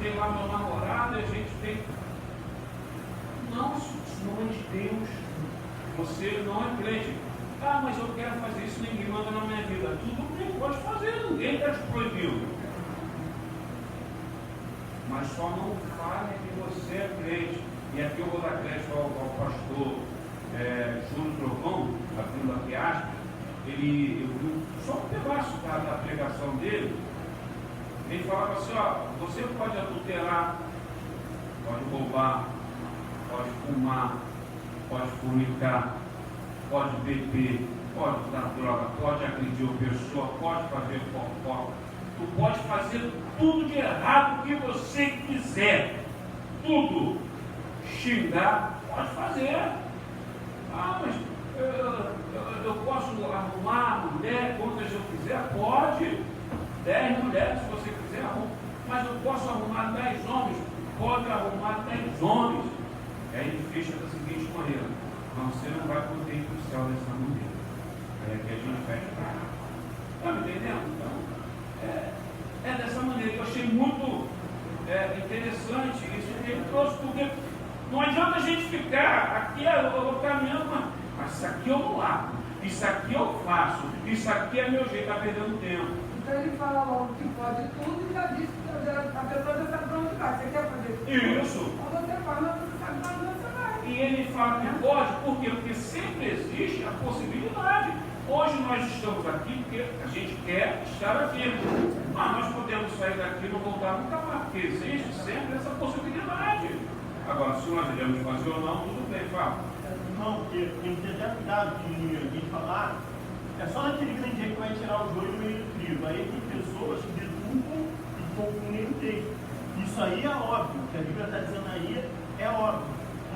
tem lá meu namorado e a gente tem. Não, isso não é de Deus. Você não é crente. Mas eu quero fazer isso, ninguém manda na minha vida. Tudo bem, pode fazer, ninguém está te proibindo. Mas só não fale que você é crente. E aqui eu vou dar crédito ao pastor Júlio Trovão, da Vila Piastra. Eu vi só um pedaço da pregação dele. Ele falava assim, você pode adulterar, pode roubar, pode fumar, pode fornicar, pode beber, pode dar droga, pode agredir uma pessoa, pode fazer fofoca. Tu pode fazer tudo de errado que você quiser. Tudo. Xingar, pode fazer. Mas eu posso arrumar mulher quantas eu quiser? Pode. 10 mulheres se você quiser arrumar. Mas eu posso arrumar 10 homens? Pode arrumar 10 homens. E aí ele fecha da seguinte maneira. Não, você não vai poder ir para o céu dessa maneira. É que a gente fecha para cá. Está me entendendo? Então, é dessa maneira. Eu achei muito interessante isso que ele trouxe, porque não adianta a gente ficar aqui, eu vou caminhando, mas isso aqui eu não largo, isso aqui eu faço, isso aqui é meu jeito, está perdendo tempo. Então ele fala logo que pode tudo e já disse que a pessoa já sabe para onde vai. Você quer fazer tudo? Isso. Quando você fala, você sabe para onde você vai. E ele fala que pode, por quê? Porque sempre existe a possibilidade. Hoje nós estamos aqui porque a gente quer estar aqui. Mas nós podemos sair daqui e não voltar nunca mais, porque existe sempre essa possibilidade. Agora, se nós iremos fazer ou não, tudo bem, fala. Não, porque tem que ter até cuidado que ninguém falar. É só naquele grande dia que vai tirar o joio do meio do trigo. Aí tem pessoas que deturpam e confundem o texto. Isso aí é óbvio, o que a Bíblia está dizendo aí é óbvio.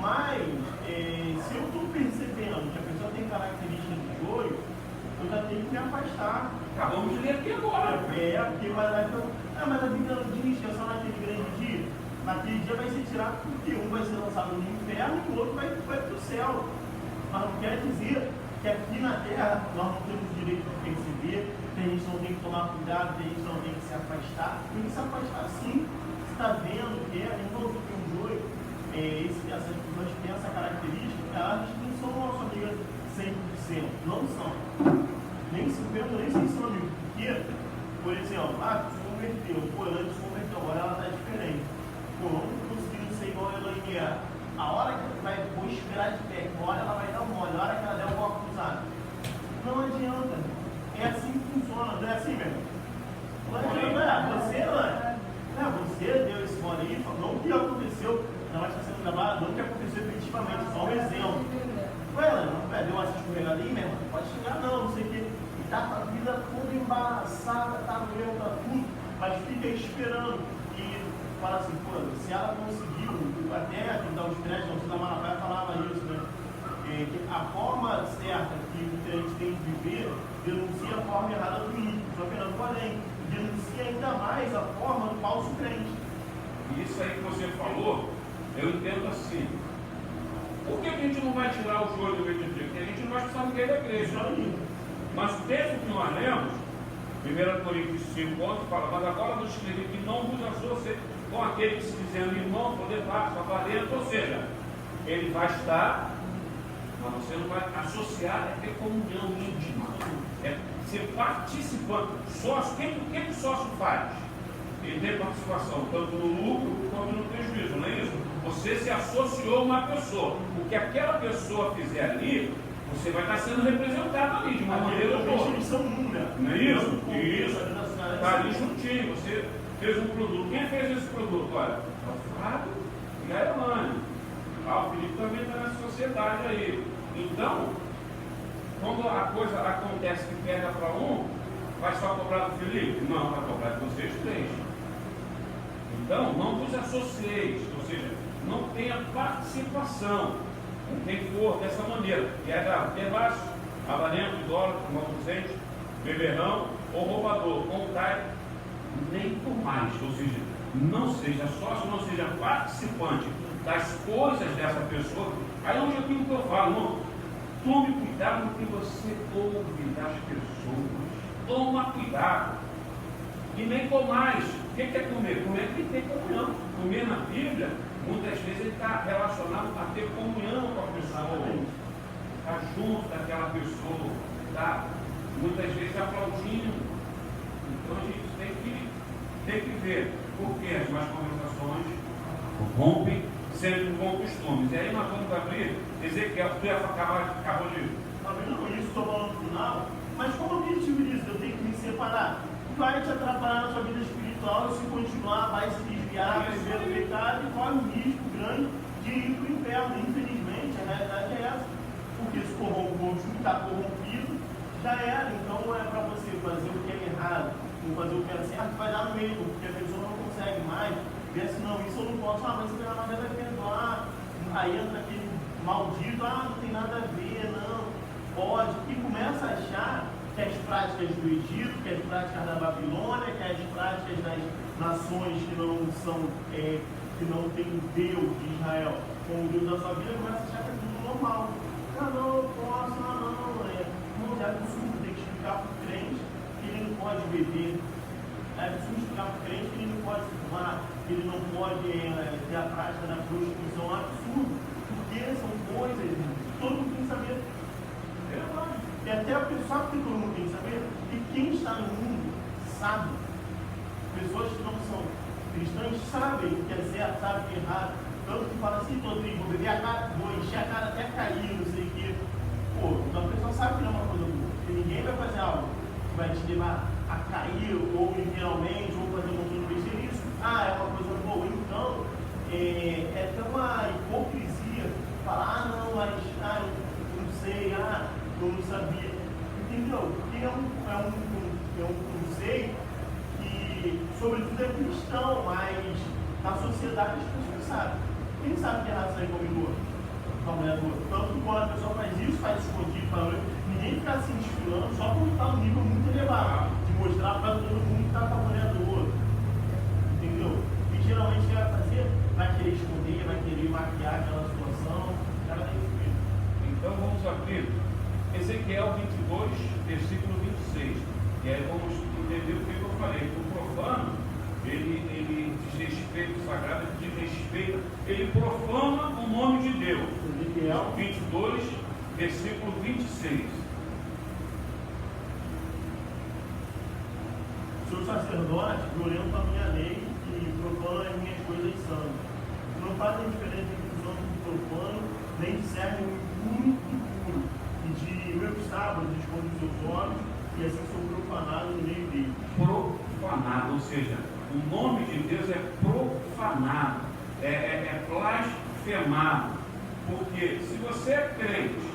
Mas, se eu estou percebendo que a pessoa tem características de joio, eu já tenho que me afastar. Acabamos de ler aqui agora. Mas a Bíblia não diz que é só naquele grande dia. Naquele dia vai ser tirado porque um vai ser lançado no inferno e o outro vai para o céu. Mas não quer dizer que aqui na terra nós não temos o direito de perceber, que a gente não tem que tomar cuidado, que a gente não tem que se afastar. Tem que se afastar sim. Você está vendo que é um novo que um joio, essas pessoas têm essa característica, elas não são nossa amiga 100%, não são. Nem 50%, nem 6 são amigos. Porque, por exemplo, se converteu, antes se converteu, agora ela está diferente. Pô, não estou conseguindo ser igual a Elaine é. A hora que vou esperar de pé, uma hora ela vai dar um mole, a hora que ela der o golpe cruzado. Não adianta. É assim que funciona, não é assim mesmo? Não adianta, você deu esse mole aí, não o que aconteceu, não está sendo gravado, não o que aconteceu efetivamente, só um exemplo. Ué, não deu uma escorregada aí, meu irmão? Pode chegar não sei o que. E tá com a vida toda embaraçada, tá doendo, tá tudo, mas fica esperando. E fala assim, pô, se ela conseguiu, até dar os créditos, a Malafaia falava isso, né? Que a forma certa que o crente tem de viver denuncia a forma errada do ímpio, só que não, porém, denuncia ainda mais a forma do falso crente. E isso aí que você falou, eu entendo assim. Por que a gente não vai tirar o joio do meio de trigo? Porque a gente não vai precisar ninguém da igreja. Mas o texto que nós lemos, 1 Coríntios 5, 11, fala, mas agora nos escrevi que não vos associe com aquele que se dizendo irmão, poder baixo, avarento, ou seja, ele vai estar, mas você não vai associar, é ter comunhão íntima, é ser participante. Sócio, o que o sócio faz? Ele tem participação tanto no lucro quanto no prejuízo, não é isso? Você se associou a uma pessoa. O que aquela pessoa fizer ali, você vai estar sendo representado ali, de uma maneira ou outra. Eles são um, né? Não é isso? Isso. Está ali juntinho. Você fez um produto. Quem fez esse produto? Olha, o Fábio e a Elane. O Felipe também está nessa sociedade aí. Então, quando a coisa acontece que pega para um, vai só cobrar do Felipe? Não, vai cobrar de vocês três. Então, não vos associeis, ou seja, não tenha participação, não tem for dessa maneira, que é debaixo, avarento, idólatra, maldizente, beberrão ou roubador, contai, nem por mais, ou seja, não seja sócio, não seja participante das coisas dessa pessoa. Aí onde aquilo que eu falo, irmão, tome cuidado no que você ouve das pessoas, toma cuidado, e nem comais. O que é comer? Comer tem que ter comunhão. Comer na Bíblia, muitas vezes ele está relacionado a ter comunhão com a pessoa, estar junto daquela pessoa, tá? Muitas vezes aplaudindo. Então a gente tem que ver, porque as más conversações rompem sempre com costumes. E aí nós vamos abrir, Ezequiel, tu acabou de... Tá vendo isso, estou falando no final, mas qual o objetivo disso? Eu tenho que me separar. Vai te atrapalhar na sua vida espiritual, se continuar, vai se desviar, vai viver o pecado e corre um risco grande de ir para o inferno. Infelizmente, a realidade é essa. Porque se está corrompido, já era. Então é para você fazer o que é errado, ou fazer o que é certo, vai dar no meio, porque a pessoa não consegue mais. Ver assim, não, isso eu não posso, mas você vai lá, vai perdoar. Aí entra aquele maldito, não tem nada a ver, não, pode. E começa a achar que as práticas do Egito, que as práticas da Babilônia, que as práticas das nações que não são, que não tem o Deus de Israel como o Deus da sua vida, começa a achar que é tudo normal. Não, eu posso, não, é absurdo, tem que explicar para o crente que ele não pode beber, é absurdo explicar para o crente que ele não pode fumar, que ele não pode ter a prática da prostituição, é absurdo, porque são coisas que todo mundo tem que saber. É verdade. E até a pessoa, sabe o que todo mundo tem que saber? Que quem está no mundo sabe. Pessoas que não são cristãs sabem o que é certo, sabem o que é errado. Tanto que fala assim, vou beber a cara, vou encher a cara até cair, não sei o quê. Pô, então a pessoa sabe que não é uma coisa boa. Porque ninguém vai fazer algo que vai te levar a cair, ou literalmente, ou fazer um montão de besteira. Isso, é uma coisa boa. Então, é até uma hipocrisia falar, não, mas, eu não sei, eu não sabia. Entendeu? Porque é um conceito que, sobretudo, é cristão, mas na sociedade as pessoas sabem. Quem sabe que é errado sair comigo com a mulher do outro? Tanto que quando a pessoa faz isso, faz escondido, ninguém fica se desfilando só quando está num nível muito elevado, de mostrar para todo mundo que está com a mulher do outro. Entendeu? E geralmente o que vai fazer? Vai querer esconder, vai querer maquiar aquela situação, o cara tem que ver. Então vamos abrir Ezequiel 22, versículo 26. E aí vamos entender o que eu falei. O profano, ele desrespeita o sagrado, ele desrespeita, ele profana o nome de Deus. Ezequiel 22, versículo 26. Sou sacerdote, violento a minha lei e profano as minhas coisas santas. Não fazem diferença entre os homens profano, nem discernem o impuro do puro. E de meu sábado esconde os seus olhos, e assim são profanados no meio deles. Profanado, ou seja, o nome de Deus é profanado, é blasfemado. Porque se você é crente,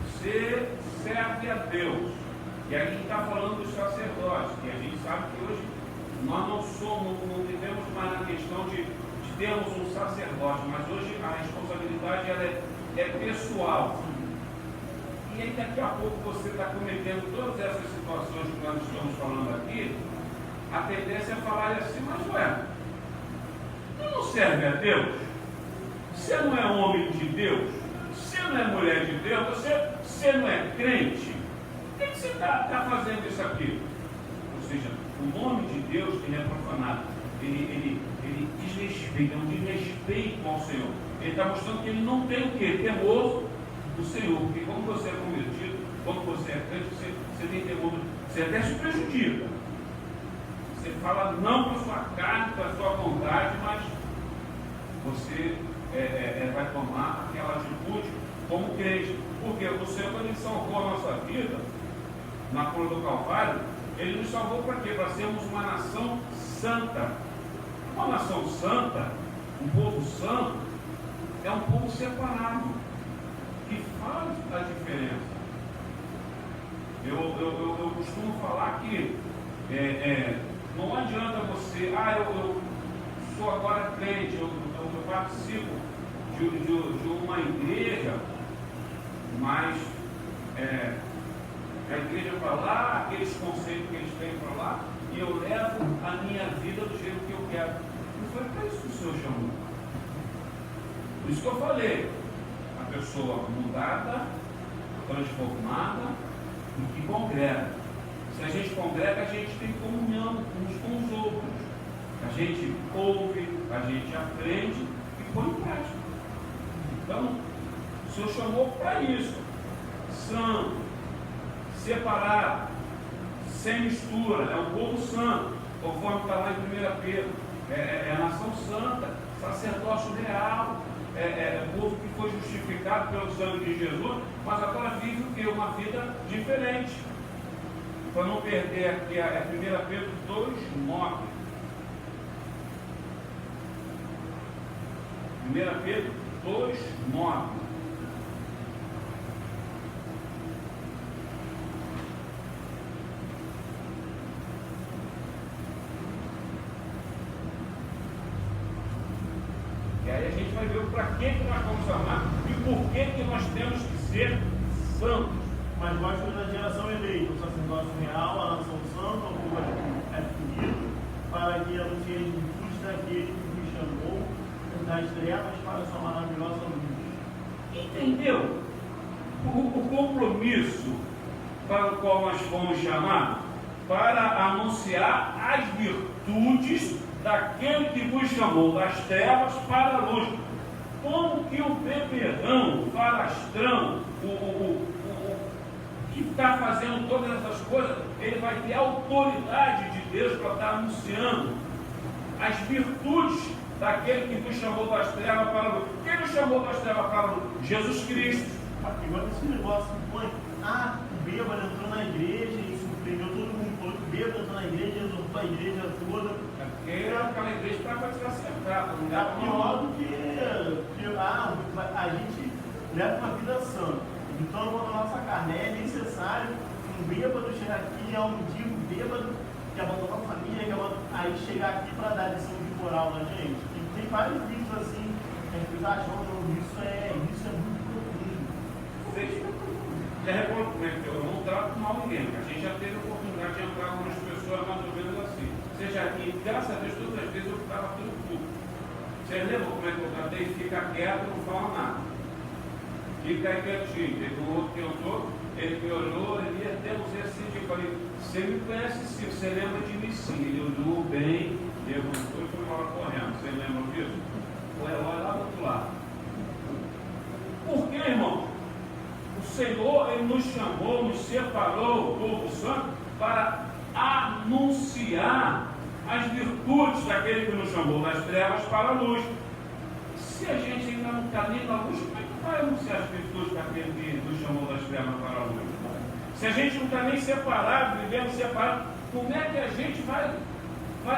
você serve a Deus. E a gente está falando dos sacerdotes, que a gente sabe que hoje nós não vivemos mais na questão de termos um sacerdote, mas hoje a responsabilidade ela é pessoal. E aí daqui a pouco você está cometendo todas essas situações que nós estamos falando aqui, a tendência é falar assim, mas ué, tu não serve a Deus? Você não é homem de Deus? Você não é mulher de Deus? Você não é crente? Por que você está fazendo isso aqui? Ou seja, o nome de Deus ele é profanado. Ele desrespeita, é um desrespeito ao Senhor. Ele está mostrando que ele não tem o quê? Temor do Senhor. Porque quando você é convertido, quando você é crente, você tem temor, você até se prejudica. Você fala não para a sua carne, para a sua vontade, mas você vai tomar aquela atitude como crente. Porque o Senhor, quando Ele salvou a nossa vida, na cruz do Calvário, Ele nos salvou para quê? Para sermos uma nação santa. Uma nação santa, um povo santo, é um povo separado, que faz a diferença. Eu costumo falar que não adianta você, eu sou agora crente, eu participo de uma igreja, mas a igreja para lá, aqueles conceitos que eles têm para lá, e eu levo a minha vida do jeito que eu quero. Não foi para isso que o Senhor chamou. Por isso que eu falei, a pessoa mudada, transformada, e que congrega. Se a gente congrega, a gente tem comunhão uns com os outros. A gente ouve, a gente aprende e põe em prática. Então, o Senhor chamou para isso. Santo, separado, sem mistura, é um povo santo, conforme está lá em 1 Pedro. É a nação santa, sacerdócio real, povo que foi justificado pelo sangue de Jesus, mas agora vive o quê? Uma vida diferente. Para não perder aqui, 1 Pedro 2,9. 1 Pedro 2,9. E aí a gente vai ver para que nós vamos amar e por que nós temos que ser santos. Mas vós sois a geração eleita, o sacerdócio real, a nação santa, o povo adquirido, para que anuncieis virtudes daquele que vos chamou das trevas para a sua maravilhosa luz. Entendeu? O compromisso para o qual nós fomos chamados, para anunciar as virtudes daquele que vos chamou das trevas para a luz. Como que o beberrão, o falastrão, que está fazendo todas essas coisas, ele vai ter a autoridade de Deus para estar anunciando as virtudes daquele que nos chamou das trevas para a luz. Quem nos chamou das trevas para a luz? Jesus Cristo. Agora esse negócio que põe, o bêbado entrou na igreja e surpreendeu todo mundo, falou que o bêbado entrou na igreja, exortou a igreja toda. Aquela igreja está para ser acertada, não dá É pior do que a gente leva uma vida santa. Então, quando a nossa carne é necessário um bêbado chegar aqui, um mendigo bêbado, que abandonou a família, aí chegar aqui para dar lição de moral na gente. E tem vários vídeos assim, que as pessoas acham que isso é muito profundo. Eu não trato mal ninguém, a gente já teve a oportunidade de entrar com algumas pessoas mais ou menos assim. E graças a Deus, todas as vezes eu ficava tudo puto. Vocês lembram como é que eu tratei? Fica quieto, não fala nada. Fica aí quietinho. Teve um outro que entrou, ele me olhou, ele ia até você assim, eu falei, você me conhece sim, você lembra de mim sim. Ele olhou bem, levantou e foi embora correndo. Você lembra disso? O herói lá do outro lado. Por quê, irmão? O Senhor, Ele nos chamou, nos separou, o povo santo, para anunciar as virtudes daquele que nos chamou das trevas para a luz. Se a gente ainda não está nem na luz, como é que vai anunciar as virtudes daquele que nos chamou das trevas para a luz? Se a gente não está nem separado, vivendo separado, como é que a gente vai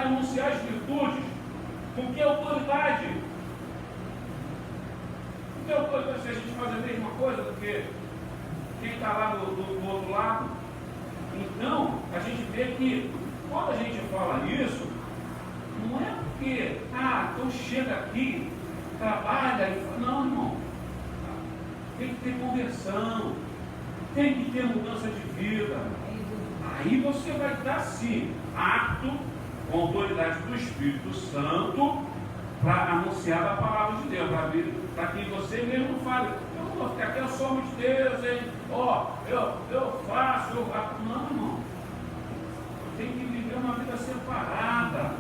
anunciar as virtudes? Com que autoridade? Com que autoridade? Se a gente faz a mesma coisa do que quem está lá do outro lado? Então, a gente vê que quando a gente fala isso, não é porque, então chega aqui, trabalha e fala, não, irmão, tem que ter conversão, tem que ter mudança de vida. Aí você vai estar sim, apto, com a autoridade do Espírito Santo, para anunciar a palavra de Deus, para que você mesmo fale, eu não vou ficar aqui, eu sou de Deus, hein? Eu faço, eu faço. Não, irmão. Tem que viver uma vida separada.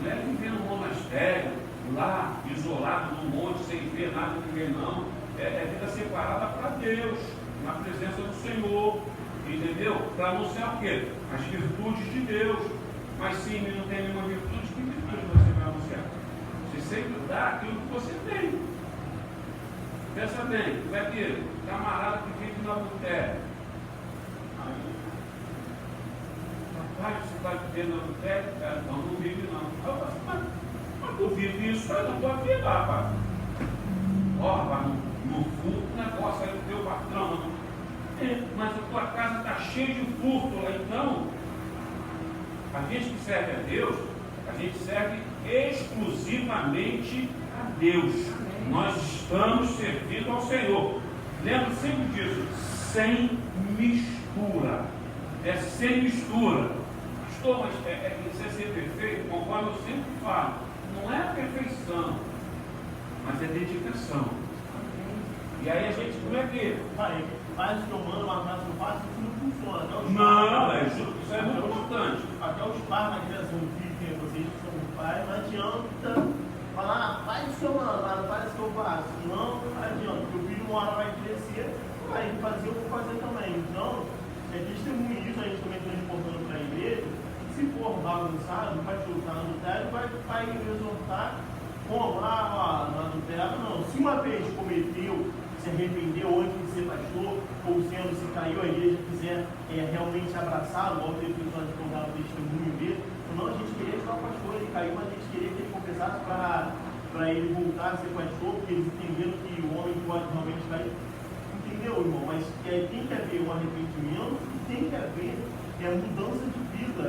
Não é viver no monastério, lá, isolado no monte, sem ver nada de ninguém, não. É vida separada para Deus, na presença do Senhor. Entendeu? Para anunciar o quê? As virtudes de Deus. Mas se não tem nenhuma virtude, que virtude você vai anunciar? Você sempre dá aquilo que você tem. Pensa bem, tu é aquele camarada que vive na boteca. Rapaz, você está vivendo na boteca? Cara, não vive não. Eu falo, mas tu vive isso aí na tua vida, rapaz. Ó, rapaz, no furto, o negócio aí do teu patrão. Mas a tua casa está cheia de furto lá, então. A gente que serve a Deus, a gente serve exclusivamente a Deus. Nós estamos servindo ao Senhor. Lembra sempre disso, sem mistura. É sem mistura. Pastor, mas isso é ser perfeito? Conforme eu sempre falo, não é a perfeição, mas é dedicação. E aí a gente, como é que faz que eu mando uma frase que eu faço, isso não funciona. Não, isso é muito importante. Até os pais na criação do filho, que vocês que são pais, não adianta falar, faz o seu mandado, faz o que eu faço. Não adianta, porque o filho uma hora vai crescer, vai fazer, eu vou fazer também. Então, é testemunho isso, a gente também está exportando para a igreja. Se for bagunçado, vai chutar no adultério, vai exortar como? No adultério, não. Se uma vez cometeu, se arrependeu antes de ser pastor, ou se caiu a igreja quiser realmente abraçá-lo, igual teve pessoas que contaram o testemunho dele, não, a gente queria ajudar o pastor, ele caiu, mas a gente queria que ele confessasse para ele voltar a ser pastor, porque eles entenderam que o homem pode realmente cair. Entendeu, irmão? Mas tem que haver um arrependimento e tem que haver mudança de vida.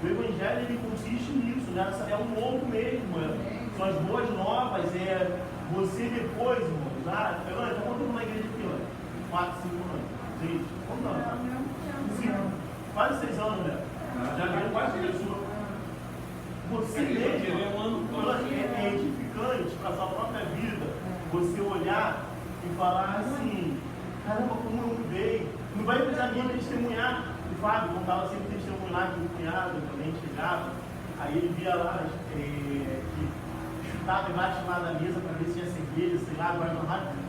O evangelho ele consiste nisso, né? É um novo mesmo, são as boas novas, você depois, irmãos, eu conto numa igreja aqui, 4, 5 anos, 6, quantos anos? 5, quase 6 anos, né? Já viu quase isso. Você mesmo é edificante para a sua própria vida, você olhar e falar assim, caramba, como eu mudei. Não vai precisar nem testemunhar. O Fábio contava sempre testemunho lá que o cunhado também chegava, aí ele via lá que chutava embaixo lá da mesa para ver se tinha cerveja, sei lá,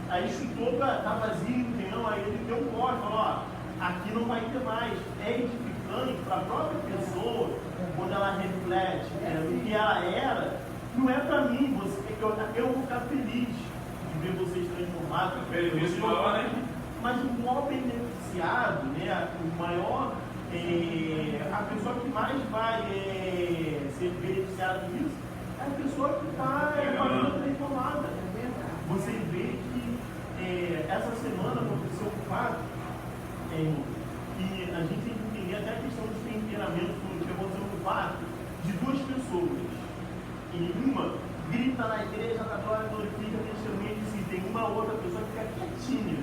aí chutou para tá vazio, entendeu? Aí ele deu um corte, falou, aqui não vai ter mais. É edificante para a própria pessoa, quando ela reflete o que ela era, não é para mim, eu vou ficar feliz de ver vocês transformados. Mas o maior beneficiado, né, o maior, a pessoa que mais vai ser beneficiada disso é a pessoa que está com a vida transformada. Você vê que essa semana aconteceu um fato, e a gente tem que entender até a questão dos temperamentos, que aconteceu um fato de 2 pessoas. E uma grita na igreja católica, glorifica, testemunha de si. Tem uma outra pessoa que fica quietinha,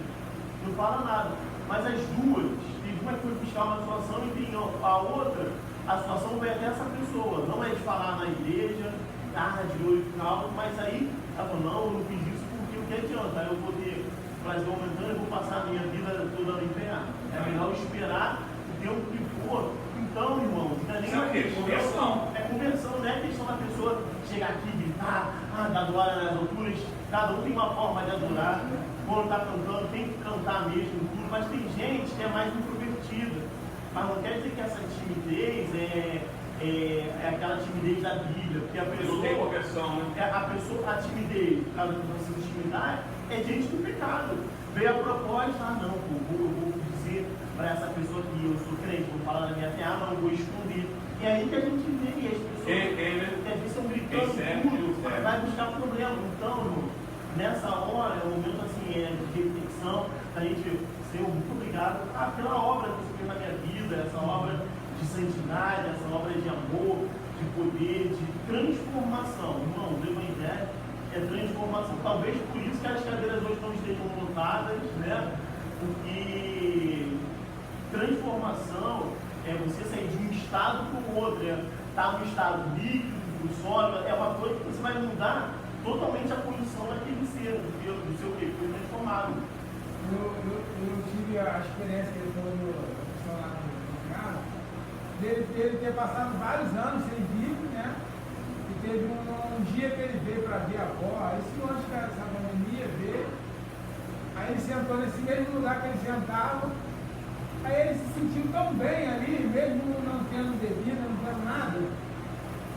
não fala nada. Mas as duas, tem uma que foi buscar uma situação e tem a outra, a situação vai até essa pessoa. Não é de falar na igreja, de olho e calmo, mas aí ela falou, não, eu não fiz isso porque o que adianta? Eu vou ter prazer aumentando, eu vou passar a minha vida toda empenhada. É melhor esperar o tempo que for. Então, irmãos, não é nem uma questão. Conversão. É conversão, não é questão da pessoa chegar aqui e gritar, dar glória nas alturas. Cada um tem uma forma de adorar. Quando está cantando, tem que cantar mesmo tudo, mas tem gente que é mais introvertida. Mas não quer dizer que essa timidez é aquela timidez da Bíblia, porque a Não pessoa. tem conversão, né? A timidez, por causa do processo de intimidade, é diante do pecado. Veio a proposta, não, eu vou dizer para essa pessoa que eu sou crente, vou falar na minha fé, não, eu vou esconder. E é aí que a gente vê as pessoas que às vezes estão gritando tudo, vai buscar problema. Então, irmão, nessa hora, é um momento assim, de reflexão, a gente, Senhor, muito obrigado pela obra que você fez na minha vida, essa obra de santidade, essa obra de amor, de poder, de transformação. Irmão, o Evangelho é transformação. Talvez por isso que as cadeiras hoje não estejam lotadas, né? Porque transformação é você sair de um estado para o outro, estar no estado líquido, do sólido, é uma coisa que você vai mudar totalmente a condição daquele ser, do seu que foi transformado. Eu tive a experiência que ele falou lá no canal, dele ter passado vários anos sem vir, né? E teve um dia que ele veio para ver a avó, isso antes dessa pandemia, veio. Aí ele sentou nesse mesmo lugar que ele sentava, aí ele se sentiu tão bem ali, mesmo não tendo bebida, não tendo nada,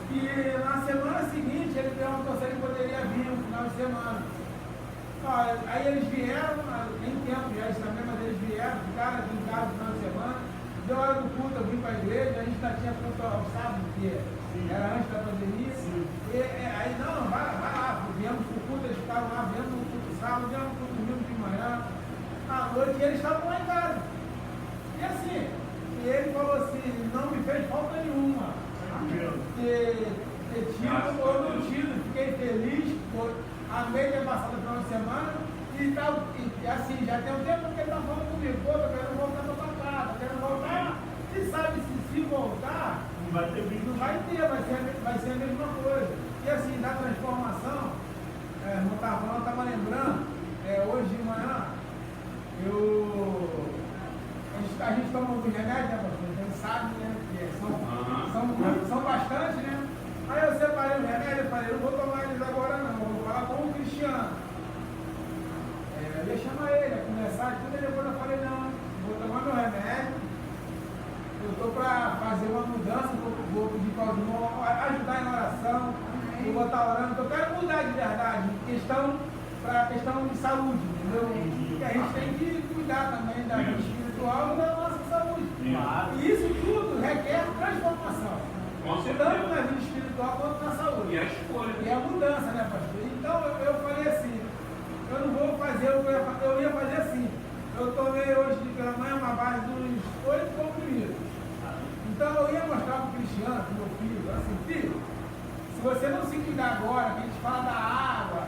que na semana seguinte ele perguntou se ele poderia vir no final de semana. Aí eles vieram, nem tempo já isso também, mas eles vieram, ficaram aqui em casa no final de semana, deu hora do culto, eu vim para a igreja, a gente já tinha culto ao sábado, que era antes da pandemia. Aí não, vai lá, viemos para o culto, eles ficaram lá, viemos no culto sábado, viemos no culto domingo de manhã, à noite, e eles estavam lá em casa. E assim, ele falou assim, não me fez falta nenhuma. Ter tido ou não tido, fiquei feliz, amei ter passado o final de semana e assim, já tem um tempo que ele está falando comigo, pô, eu quero voltar para tua casa, quero voltar, e sabe, se voltar, Não vai ter vídeo. não vai ter, vai ser a mesma coisa. E assim, da transformação, não estava lembrando, hoje de manhã, a gente toma alguns remédios, né, pastor? A gente sabe, né, que são bastante, né? Aí eu separei o remédio e falei, eu não vou tomar eles agora não, eu vou falar com o Cristiano. Eu ia chamar ele, ia conversar, tudo, e depois eu falei, não, vou tomar meu remédio, eu estou para fazer uma mudança, vou pedir para o irmão ajudar em oração, eu vou estar orando, eu quero mudar de verdade, para a questão de saúde, entendeu? E a gente tem que cuidar também da vida espiritual e da nossa saúde. Claro. E isso tudo requer transformação. Com Tanto certeza. na vida espiritual quanto na saúde. E a escolha. E a mudança, né, pastor? Então eu falei assim, eu não vou fazer, eu ia fazer assim. Eu tomei hoje pela manhã uma base dos 8 comprimidos. Então eu ia mostrar para o Cristiano, pro meu filho, assim, filho, se você não se cuidar agora, que a gente fala da água,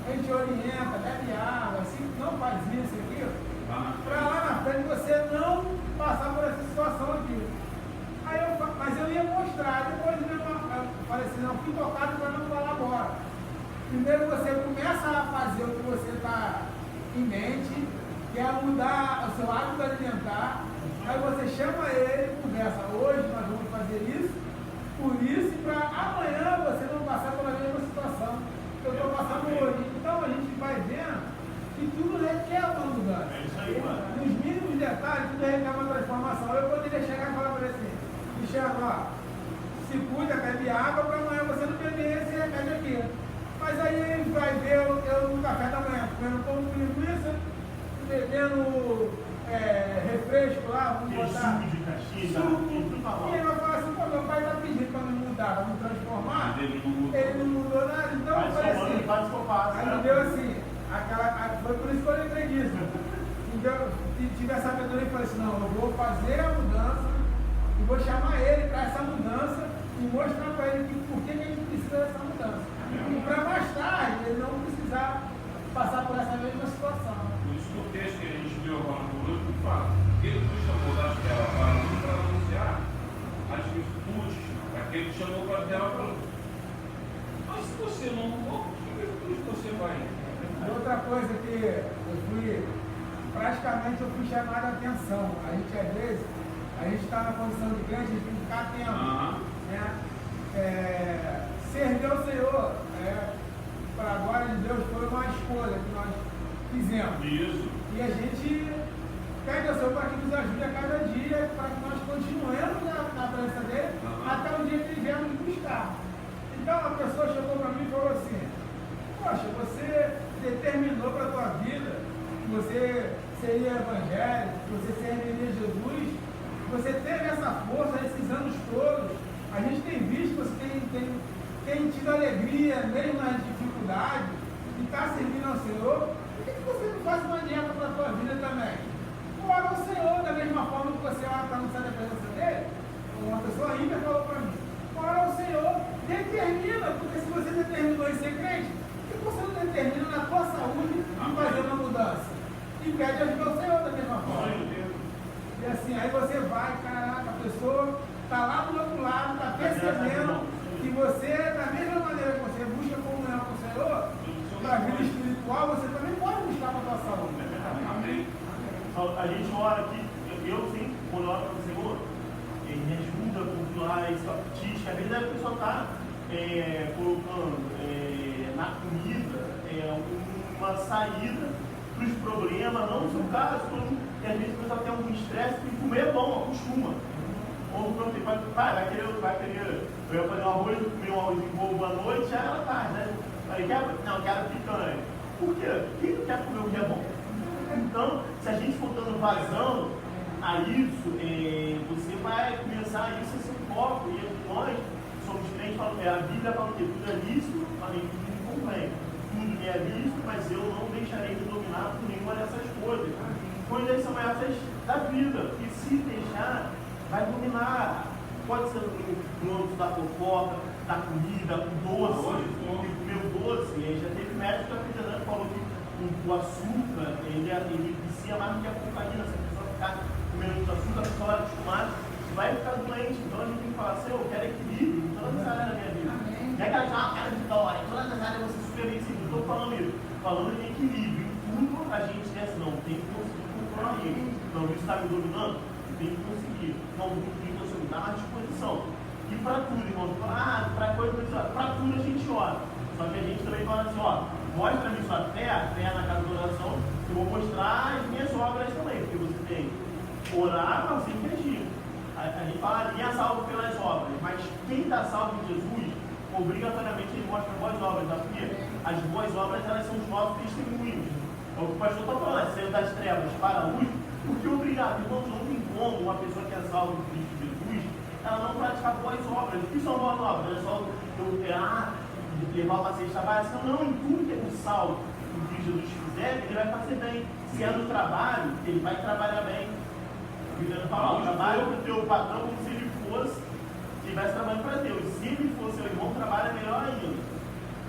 a gente orienta, bebe água, assim, não faz isso aqui, para lá na frente você não passar por essa situação aqui. Mas eu ia mostrar, depois eu falei assim, não, fui tocado para não falar agora. Primeiro você começa a fazer o que você está em mente, que é mudar o seu hábito alimentar, aí você chama ele, conversa, hoje nós vamos fazer isso, por isso, e para amanhã você não passar pela mesma situação que eu estou passando hoje. Então a gente vai vendo que tudo requer uma mudança. É isso aí, mano. Nos mínimos detalhes, tudo requer uma transformação. Eu poderia chegar e falar para ele assim, Michel, ó, se cuida, bebe água para amanhã você não beber esse remédio aqui. Mas aí ele vai ver eu no café da manhã, comendo pão com linguiça, bebendo refresco lá, vamos Aquele botar suco de caixinha, suco. tudo tá E ele vai falar assim, pô, meu pai está pedindo para me mudar, para me transformar. Mas ele não mudou. Ele não mudou nada, então eu falei assim. Faz o que eu faço. Aí me deu assim, foi por isso que eu lembrei disso. Então, tive essa sabedoria e falei assim, não, eu vou fazer a mudança e vou chamar ele para essa mudança e mostrar para ele por que a gente precisa dessa mudança. E para mais tarde ele não precisar passar por essa mesma situação. Por isso que o texto que a gente viu agora no grupo fala, ele nos chamou da terra para anunciar as virtudes, aquele que chamou para a terra para luz. Mas se você não mudou, que virtude você vai? E outra coisa que praticamente eu fui chamado a atenção. A gente às vezes, a gente está na condição de crente, a gente tem que ficar atento. Né? Servir ao Senhor, para a glória de Deus, foi uma escolha que nós fizemos. Isso. E a gente pede ao Senhor para que nos ajude a cada dia, para que nós continuemos na presença dele, até o dia que seria evangélico, que você serviria Jesus, você teve essa força esses anos todos. A gente tem visto que você tem tido alegria, mesmo nas dificuldades, e está servindo ao Senhor. Por que você não faz uma dieta para a tua vida também? Ora ao Senhor, da mesma forma que você ora para não sair da presença dele. Uma pessoa ainda falou para mim, ora ao Senhor, determina, porque se você determinou em ser crente, por que você não determina na tua saúde e fazer uma mudança? E pede ajuda ao Senhor da mesma forma. E assim, aí você vai, caraca, a pessoa está lá do outro lado, está percebendo que você, da mesma maneira que você busca comunhão com o Senhor, na vida espiritual, você também pode buscar para a tua saúde. Amém. A gente ora aqui, eu sim, quando eu oro para o Senhor, ele me ajuda a controlar esse apetite. Às vezes a pessoa está colocando na comida uma saída para os problemas, não no seu caso, que às vezes a pessoa tem algum estresse, e comer é bom, acostuma. Ou não tem, vai querer, eu ia fazer um arroz, comer um arrozinho bobo à noite, já era tarde, né? Falei, não, quero picanha. Por quê? Quem não quer comer o que é bom? Então, se a gente for dando vazão a isso, você vai começar isso a ser um foco. E nós somos crentes, a Bíblia fala que tudo é lícito, mas tudo me convém. Tudo me é lícito, mas eu não deixarei de dominar por nenhuma dessas coisas. Coisas são essas da vida, e se deixar, vai dominar. Pode ser no âmbito da fofoca, da comida, com doce, comer doce. Já teve médico que falou que o açúcar, ele vicia mais do que a cocaína. Se a pessoa ficar comendo muito açúcar, a pessoa vai acostumar, vai ficar doente. Então a gente tem que falar assim, eu quero equilíbrio em todas as áreas da minha vida. Não é que ela já quero vitória, em todas as áreas você super bem seguido. Estou falando isso, falando de equilíbrio. Em tudo a gente tem assim, não, tem que conseguir controlar isso. Então isso está me dominando, tem que conseguir. Não, tem que conseguir, dá à disposição. E para tudo, irmão, para coisa, para tudo a gente ora. Só que a gente também fala assim, mostra-me sua fé na casa da oração, eu vou mostrar as minhas obras também, porque você tem orar, mas você tem que agir. A gente fala, ninguém é salvo pelas obras, mas quem está salvo em Jesus, obrigatoriamente ele mostra boas obras, tá? Porque as boas obras, elas são os nossos testemunhos. É o que o pastor está falando, saiu das trevas para a luz, porque obrigado, irmãos, não tem como uma pessoa que é salva em Cristo Jesus, ela não praticar boas obras. O que são boas obras? É só levar uma cesta básica? Não, em tudo que é o salvo, o que Jesus fizer, ele vai fazer bem. Se é no trabalho, ele vai trabalhar bem. Ele fala, trabalha para o teu patrão como se ele estivesse trabalhando para Deus. Se ele for seu irmão, trabalha melhor ainda.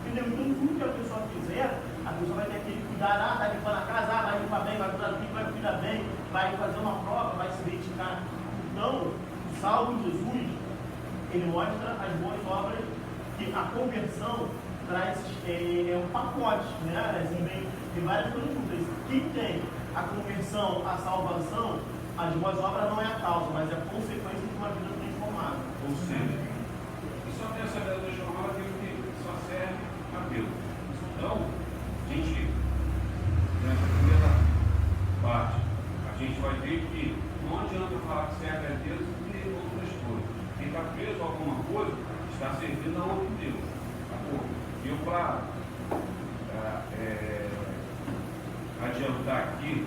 Entendeu? Então, tudo que a pessoa fizer, a pessoa vai ter aquele cuidar, tá limpando a casa, vai limpar bem, vai cuidar do filho, vai cuidar bem, vai fazer uma prova, vai se dedicar. Então, o salvo em Jesus, ele mostra as boas obras, que a conversão traz um pacote, né? Assim, tem várias coisas juntas. Quem tem a conversão, a salvação, as boas obras não é a causa, mas é a consequência de uma vida transformada. Ou seja, só tem essa vida transformada aquilo que só serve a Deus. Então, a gente, nessa primeira parte, a gente vai ver que não adianta falar que serve a Deus e outras coisas. Quem está preso a alguma coisa, está servindo a outro Deus. Eu, para adiantar aqui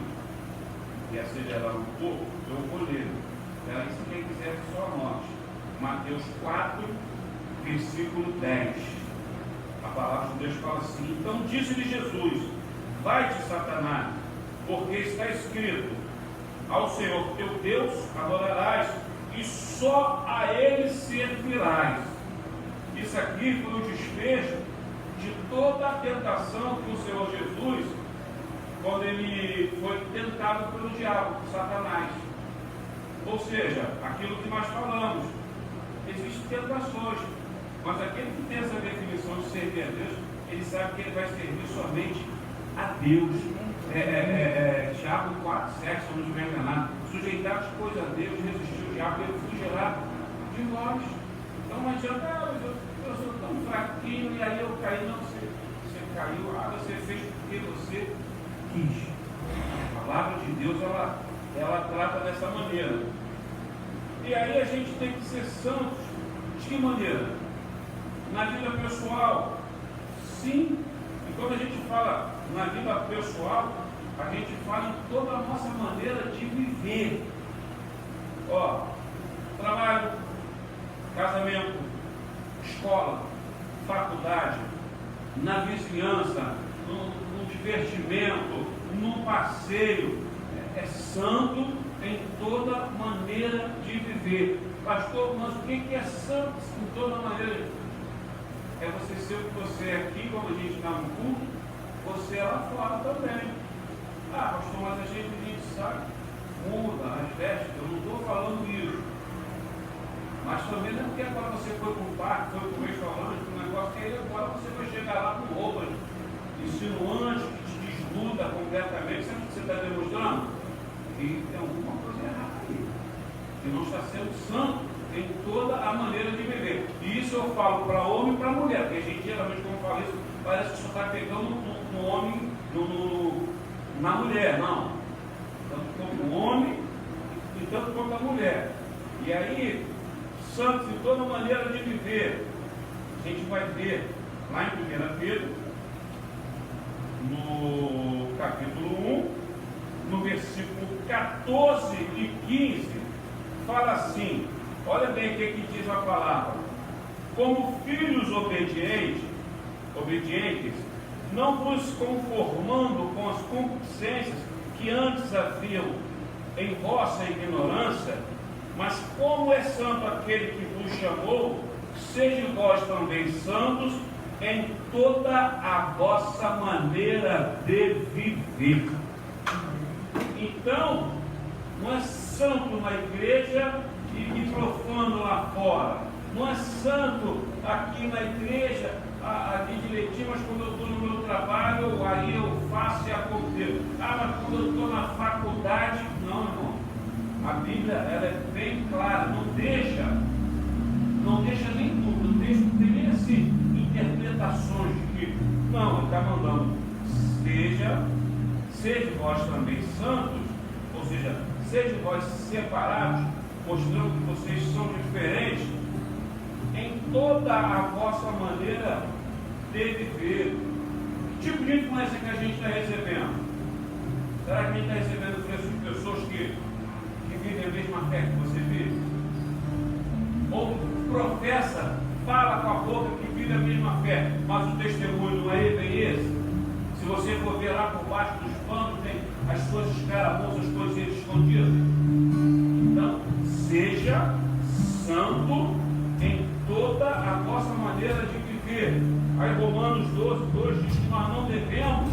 e acelerar um pouco, eu vou ler. Se quem quiser, só anote. Mateus 4, versículo 10. A palavra de Deus fala assim: então disse-lhe Jesus: vai-te, Satanás, porque está escrito, ao Senhor teu Deus adorarás, e só a Ele servirás. Isso aqui foi o desfecho de toda a tentação que o Senhor Jesus, quando ele foi tentado pelo diabo, por Satanás. Ou seja, aquilo que nós falamos, existem tentações, mas aquele que tem essa definição de servir a Deus, ele sabe que ele vai servir somente a Deus. Tiago 4, 7, se eu não estiver enganado, sujeitar-vos, pois, a Deus, resistir o diabo, ele fugirá de vós. Então não adianta, eu sou tão fraquinho e aí eu caí. Não, você caiu, você fez porque você quis. A palavra de Deus, ela trata dessa maneira. E aí a gente tem que ser santos. De que maneira? Na vida pessoal, sim. E quando a gente fala na vida pessoal, a gente fala em toda a nossa maneira de viver. Ó, trabalho, casamento, escola, faculdade, na vizinhança, no divertimento, no passeio. É santo em toda maneira de viver. Pastor, mas o que é santo em toda maneira? É você ser o que você é aqui, quando a gente está no culto, você é lá fora também. Ah, pastor, mas a gente sabe, muda as vestes, eu não estou falando isso. Mas também não é porque agora você foi para o parque, foi para o restaurante, para um negócio, que aí agora você vai chegar lá com roupas insinuantes, que te desnuda completamente, sabe o que você está demonstrando? Que tem alguma coisa errada aí, que não está sendo santo em toda a maneira de viver. E isso eu falo para homem e para mulher, porque a gente geralmente, quando fala isso, parece que só está pegando no homem, na mulher, não. Tanto quanto o homem e tanto quanto a mulher. E aí, santos em toda maneira de viver, a gente vai ver lá em 1 Pedro, no capítulo 1, no versículo 14 e 15, fala assim, olha bem o que diz a palavra: como filhos obedientes, não vos conformando com as concupiscências que antes haviam em vossa ignorância, mas como é santo aquele que vos chamou, sejam vós também santos em toda a vossa maneira de viver. Então, não é santo na igreja e profano lá fora. Não é santo aqui na igreja, ali direitinho, mas quando eu estou no meu trabalho, aí eu faço e aconteço. Ah, mas quando eu estou na faculdade, não, irmão. A Bíblia, ela é bem clara, não deixa nem tudo, não tem nem assim interpretações de que, não, ele está mandando, seja vós também santos, ou seja, sejam vós separados, mostrando que vocês são diferentes em toda a vossa maneira de viver. Que tipo de influência que a gente está recebendo? Será que a gente está recebendo influência de pessoas que vivem a mesma fé que você vive? Ou professa, fala com a boca que vive a mesma fé, mas o testemunho não é bem esse? Se você for ver lá por baixo dos panos, tem as suas escaramuças, as coisas escondidas. Então, seja santo em toda a vossa maneira de viver. Aí Romanos 12:2 diz que nós não devemos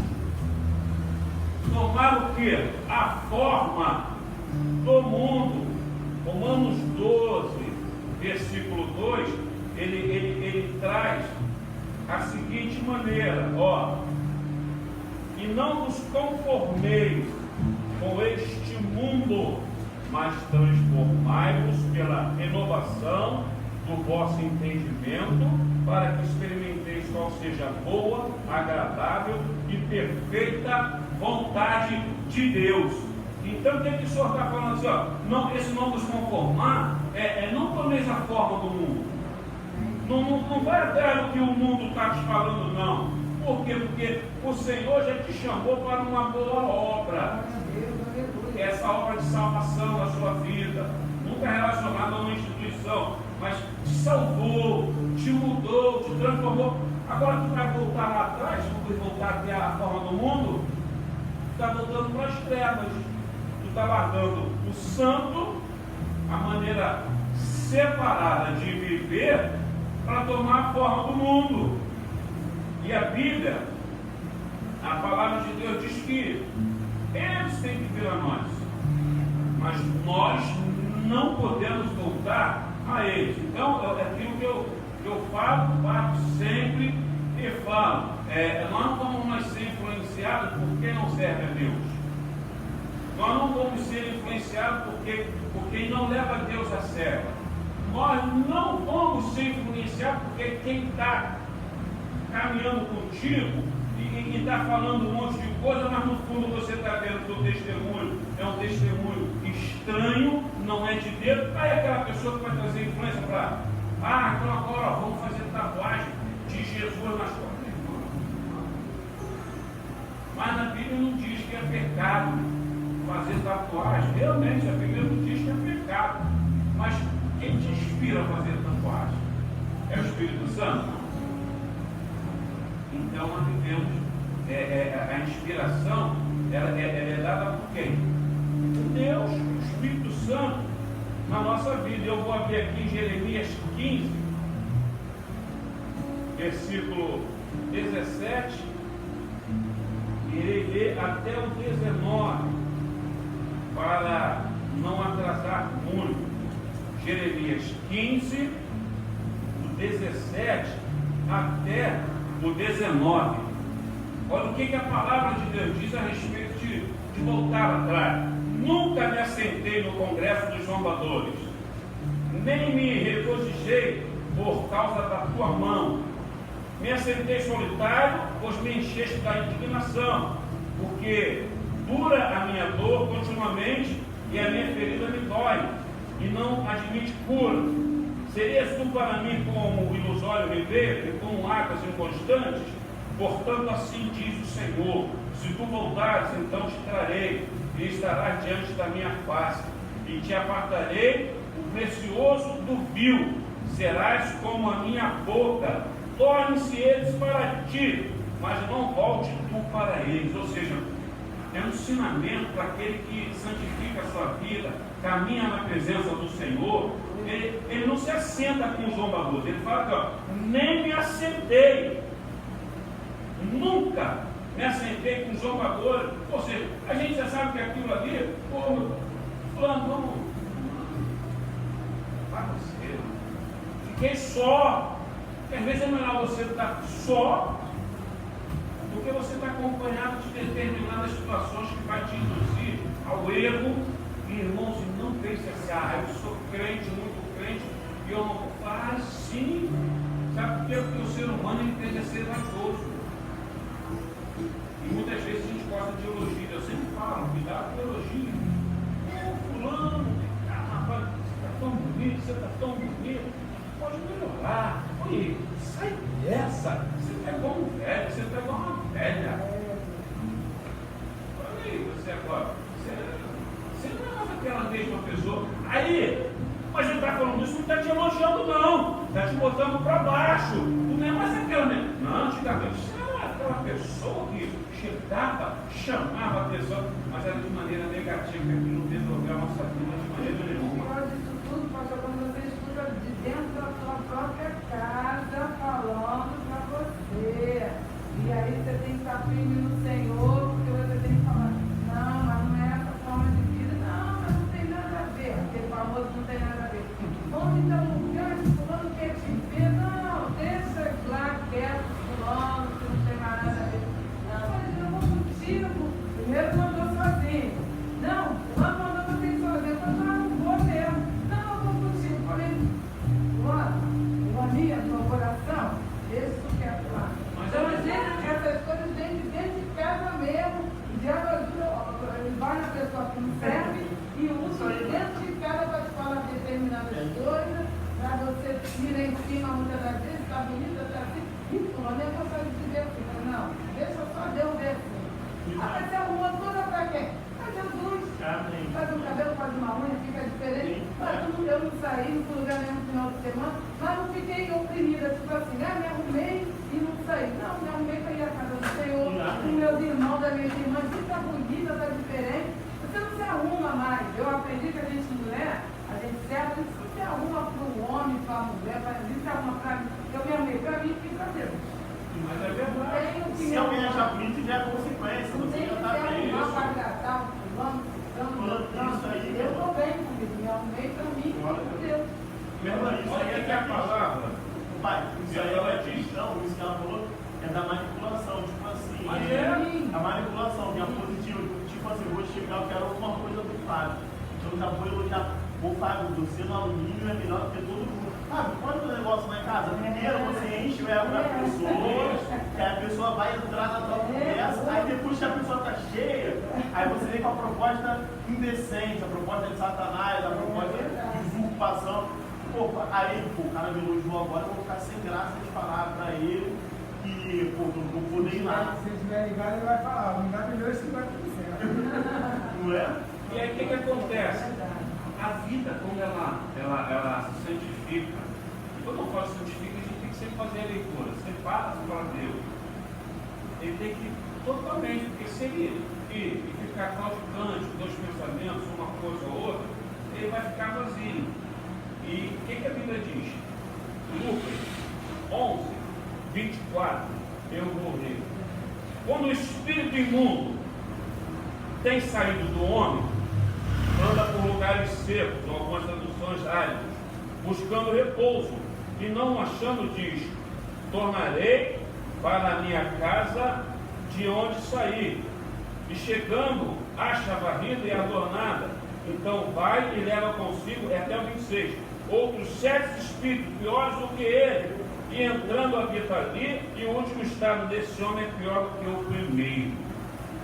tomar o que? A forma do mundo. Romanos 12, versículo 2, ele traz a seguinte maneira, ó: e não vos conformeis com este mundo, mas transformai-vos pela renovação do vosso entendimento, para que experimenteis qual seja a boa, agradável e perfeita vontade de Deus. Então, o que o senhor está falando assim? Ó, não, esse não vos conformar, não tomeis a forma do mundo. Não vai atrás do que o mundo está te falando, não. Por quê? Porque o Senhor já te chamou para uma boa obra. Essa obra de salvação na sua vida, nunca relacionada a uma instituição, mas te salvou, te mudou, te transformou. Agora tu vai voltar lá atrás, tu vai voltar até a forma do mundo, tu está voltando para as trevas. Tu está largando o santo, a maneira separada de viver, para tomar a forma do mundo. E a Bíblia, a palavra de Deus diz que eles têm que vir a nós, mas nós não podemos voltar a eles. Então, é aquilo que eu falo, bato sempre e falo. Nós não vamos mais ser influenciados por quem não serve a Deus. Nós não vamos ser influenciados por quem não leva Deus a sério. Nós não vamos ser influenciados porque quem está caminhando contigo e está falando um monte de coisa, mas no fundo você está vendo que o testemunho é um testemunho estranho, não é de Deus. Aí aquela pessoa que vai trazer influência para, então agora vamos fazer tatuagem de Jesus nas costas. Mas na Bíblia não diz que é pecado fazer tatuagem. Realmente, a Bíblia não diz que é pecado. Mas quem te inspira a fazer tatuagem? É o Espírito Santo? Então nós vivemos, a inspiração ela é dada por quem? Por Deus, o Espírito Santo na nossa vida. Eu vou abrir aqui em Jeremias 15, versículo 17, e irei ler até o 19, para não atrasar muito. Jeremias 15, do 17 até o 19. Olha o que a palavra de Deus diz a respeito de voltar atrás. Nunca me assentei no congresso dos zombadores, nem me regozijei por causa da tua mão. Me assentei solitário, pois me encheste da indignação, porque dura a minha dor continuamente e a minha ferida me dói, e não admite cura. Serias tu para mim como o ilusório viver e como águas inconstantes? Portanto, assim diz o Senhor: se tu voltares, então te trarei, e estarás diante da minha face, e te apartarei o precioso do vil, serás como a minha boca. Torne-se eles para ti, mas não volte tu para eles. Ou seja, é um ensinamento para aquele que santifica a sua vida, caminha na presença do Senhor. Ele não se assenta com os zombadores. Ele fala que, ó, nem me assentei, nunca me assentei com os zombadores. Ou seja, a gente já sabe que aquilo ali, pô, fulano, vamos, para você, fiquei só. Às vezes é melhor você estar só do que você estar acompanhado de determinadas situações que vai te induzir ao erro. E, irmãos, não pense assim: eu sou crente, muito crente, e eu não faz sim. Sabe por quê? Porque o ser humano ele tende a ser vaidoso. E muitas vezes a gente gosta de elogio. Eu sempre falo, cuidado com o elogio. Fulano, rapaz, você está tão bonito, você está tão bonito, pode melhorar. Oi, sai dessa, você está igual um velho, você está igual uma velha. Olha aí, você agora, você não é mais aquela mesma pessoa. Aí, mas ele está falando isso, não está te elogiando não, está te botando para baixo. Tu não é mais aquela mesma. Não, antigamente, você era aquela pessoa que chegava, chamava a atenção, mas era de maneira negativa, que aquilo não resolveu a nossa vida de maneira nenhuma. Disso tudo, pastor, quando você escuta de dentro da sua própria casa falando para você. E aí você tem que estar firme no Senhor, porque você tem que falar: não, mas não é essa forma de vida. Não, mas não tem nada a ver. Aquele famoso não tem nada a ver. Vamos então no lugar que fulano quer te ver. Não, deixa lá quieto, fulano, que não tem mais nada a ver. Não, mas eu vou contigo. Primeiro mandou sozinho. Não, fulano mandou você ir sozinho. Eu falei: não vou mesmo. Não, eu vou contigo. Eu falei: fulano, ironia no meu coração, deixa o que é lá. Então, essas coisas vêm de dentro de casa mesmo. O diabo ajuda, ele vai na pessoa que não serve e usa de dentro de casa para te falar determinadas coisas, para você tirar em cima muitas das vezes, está bonita, está assim. E fulano, eu gostaria de ver assim. Não, deixa só Deus ver assim. Mas você arrumou toda para quem? Para Jesus. Faz um cabelo, faz uma unha, fica diferente. Mas eu não saí, não fui lugar nenhum no final de semana, mas não fiquei oprimida, tipo assim, me arrumei e não saí. Não, me arrumei para ir à casa do Senhor, com meus irmãos, das minhas irmãs, tudo está bonita, está diferente. Você não se arruma mais. Eu aprendi que a gente mulher, a gente se arruma para o homem, para a mulher, a gente se arruma para mim. Eu me arrumei para mim e para Deus. Mas é verdade. Se alguém achar bonito, já é consequência. Não Você tem já que está se bem. arrumar para agradar o fulano, eu estou bem comigo, me arrumei para mim e para Deus. Olha que a palavra. Pai, isso aí é cristão, isso que ela falou é da manipulação, tipo assim. Mas é. A manipulação, que é positiva, tipo assim, vou chegar, eu quero alguma coisa do Fábio. Então eu já vou elogiar: o Fábio, você no alumínio é melhor do que todo mundo. Fábio, pode fazer negócio lá em casa? Primeiro você enche o ego da pessoa, que a pessoa vai entrar na tua conversa, aí depois que a pessoa está cheia, aí você vem com a proposta indecente, a proposta de Satanás, a proposta de usurpação. Pô, aí, o cara me elogiou agora, eu vou ficar sem graça de falar pra ele que, pô, não vou poder ir lá. Se ele estiver ligado, ele vai falar: me dá melhor 50%. Não é? E aí o que acontece? A vida, quando ela se santifica, e quando eu falo santifica, a gente tem que sempre fazer a leitura, separa para Deus. Ele tem que totalmente, porque se ele ficar claudicante, dois pensamentos, uma coisa ou outra, ele vai ficar vazio. E o que a Bíblia diz? Lucas 11, 24, eu vou ler. Quando o espírito imundo tem saído do homem, anda por lugares secos, algumas traduções áridas, buscando repouso, e não achando, diz: tornarei para a minha casa de onde saí. E chegando, acha varrida e adornada, então vai e leva consigo, até o 26, outros 7 espíritos piores do que ele, e entrando habita ali, e o último estado desse homem é pior do que o primeiro.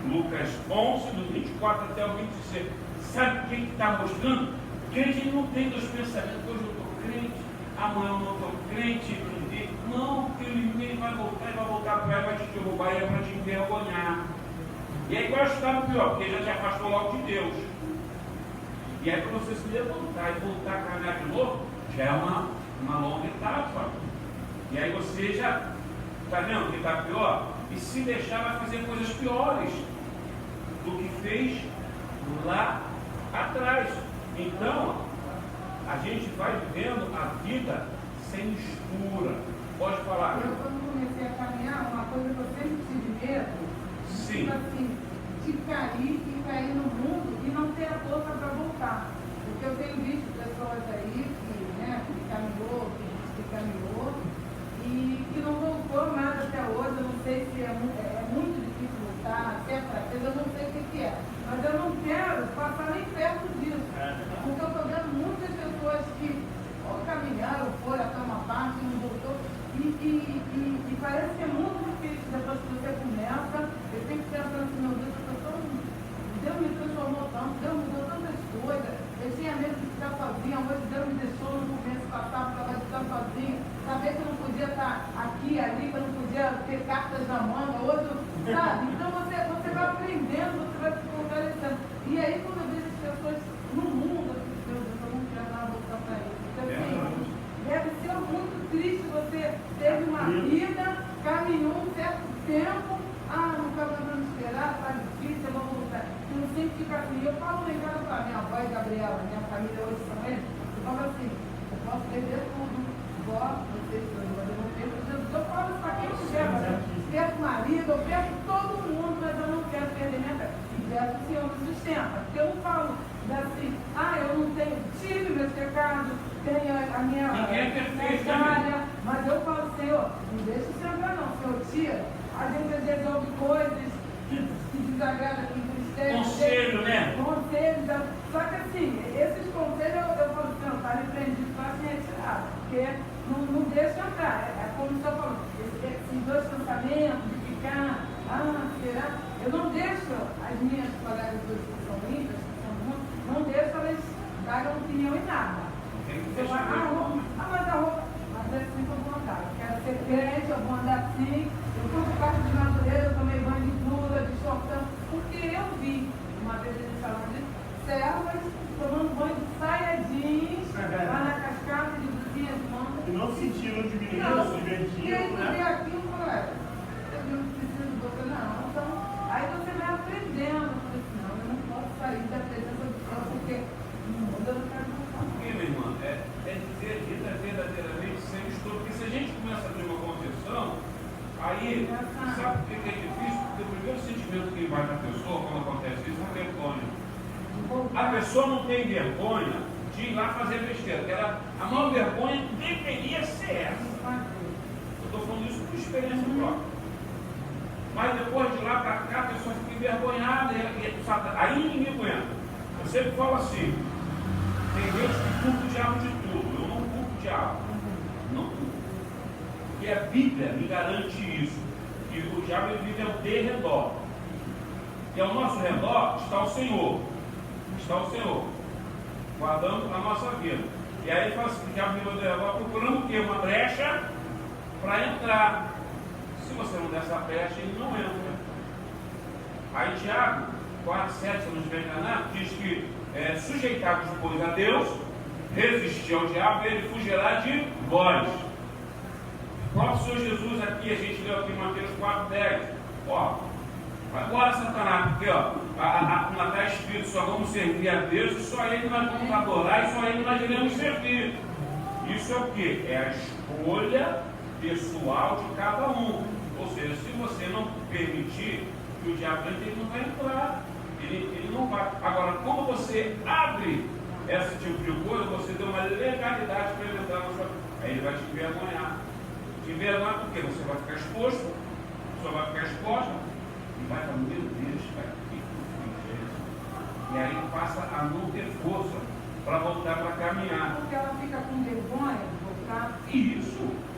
Lucas 11, do 24 até o 26. Sabe o que está mostrando? Crente não tem dois pensamentos: hoje eu estou crente, amanhã eu não estou crente. Não, porque ele vai voltar para ele, vai te derrubar, e é para te envergonhar. E aí qual é o estado pior? Porque ele já te afastou logo de Deus. E aí para você se levantar e voltar a caminhar de novo, já é uma longa etapa. E aí você já está vendo que está pior? E se deixar, vai fazer coisas piores do que fez lá atrás. Então, a gente vai vivendo a vida sem mistura. Pode falar. Eu, quando comecei a caminhar, uma coisa que eu sempre tive medo, Sim. tipo assim, de cair e cair no mundo e não ter a força para voltar. Porque eu tenho visto pessoas aí que caminhou, que caminhou e que não voltou nada até hoje. Eu não sei se é muito difícil voltar, se é fraqueza, eu não sei o que é. Mas eu não quero passar nem perto disso. Porque eu estou vendo muitas pessoas que ou caminharam, foram até uma parte e não voltou. E parece que é muito difícil depois que você começa. Eu tenho que pensar assim: meu Deus, Deus me transformou tanto, Deus mudou tantas coisas. Eu tinha medo de ficar sozinha, hoje Deus me deixou no começo passar para ficar sozinha. Saber que eu não podia estar aqui, ali, que eu não podia ter cartas na manga, hoje, sabe? Então você vai aprendendo, você vai se fortalecendo. E aí quando eu vejo as pessoas no mundo, eu digo: meu Deus, eu não quero nada voltar para isso. Então, assim, deve ser muito triste. Você teve uma vida, caminhou um certo tempo, não está podendo esperar, está difícil, eu vou voltar. Eu não sempre fica assim. Eu falo lá em casa para minha avó e Gabriela, minha família hoje são eles, eu falo assim: eu posso perder tudo, gosto, não sei se mas eu não perco Jesus. Eu falo isso para quem estiver, perco o marido, eu perco todo mundo, mas eu não quero perder minha fé. E peço o Senhor me sustenta, porque eu não falo assim: eu não tenho, tive meus pecados, tenho a minha área, mas eu falo: Senhor, não deixa o Senhor entrar não, Senhor tira. A gente às vezes ouve coisas que desagradam, que entristecem. Conselho, né? Conselhos, só que assim, esses conselhos eu falo: Senhor, está repreendido, para se retirar, porque não deixa entrar. É como o Senhor falou, esses dois pensamentos de ficar, será? Eu não deixo as minhas colegas que são limpas, que são muito, não deixo elas darem opinião em nada. Eu falo: mas a roupa, mas é assim que eu vou andar. Eu quero ser crente, eu vou andar assim. Eu fui por parte de natureza, eu tomei banho de blusa, de shortão, porque eu vi uma vez eles falando de servas tomando banho de saia jeans, lá na cascata de blusinha de manga. E não sentiram de menino, se E aí divertiram, tu vê né? aquilo e fala: eu não preciso de você, não. Então, aí você vai aprendendo. Eu falei assim: não, eu não posso sair da presença do Senhor, porque no mundo eu não quero voltar. Porque, minha irmã, é dizer vida verdadeiramente sem mistura. Porque se a gente começa a abrir uma confissão, aí, sabe por que é difícil? Porque o primeiro sentimento que vai na pessoa, quando acontece isso, é a vergonha. A pessoa não tem vergonha de ir lá fazer besteira. A maior vergonha deveria ser essa. Eu estou falando isso por experiência própria. Mas depois de lá para cá, a pessoa fica envergonhada. Aí ninguém aguenta. Eu sempre falo assim: tem gente que culpa o diabo de tudo. Eu não culpo o diabo. Não culpo. Porque a Bíblia me garante isso. Que o diabo ele vive ao derredor. E ao nosso redor está o Senhor. Está o Senhor. Guardando a nossa vida. E aí ele fala assim: o diabo vive ao derredor procurando o quê? Uma brecha para entrar. Se você não der essa brecha, ele não entra. Aí Tiago 4:7, se não estiver enganado, diz que sujeitados, pois, a Deus, resistir ao diabo, ele fugirá de vós. O próprio Senhor Jesus aqui, a gente leu aqui em Mateus 4:10, ó, agora Satanás, porque como está escrito, só vamos servir a Deus, e só a Ele nós vamos adorar, e só a Ele nós iremos servir. Isso é o que? É a escolha pessoal de cada um. Ou seja, se você não permitir que o diabo entre, ele não vai entrar. Ele não vai. Agora, como você abre esse tipo de coisa, você deu uma legalidade para ele entrar na sua vida. Aí ele vai te envergonhar. Te envergonhar porque você vai ficar exposto, a pessoa vai ficar exposta e vai falar, meu Deus, cara, que fiz isso? E aí passa a não ter força para voltar para caminhar. Porque ela fica com vergonha de voltar. Isso.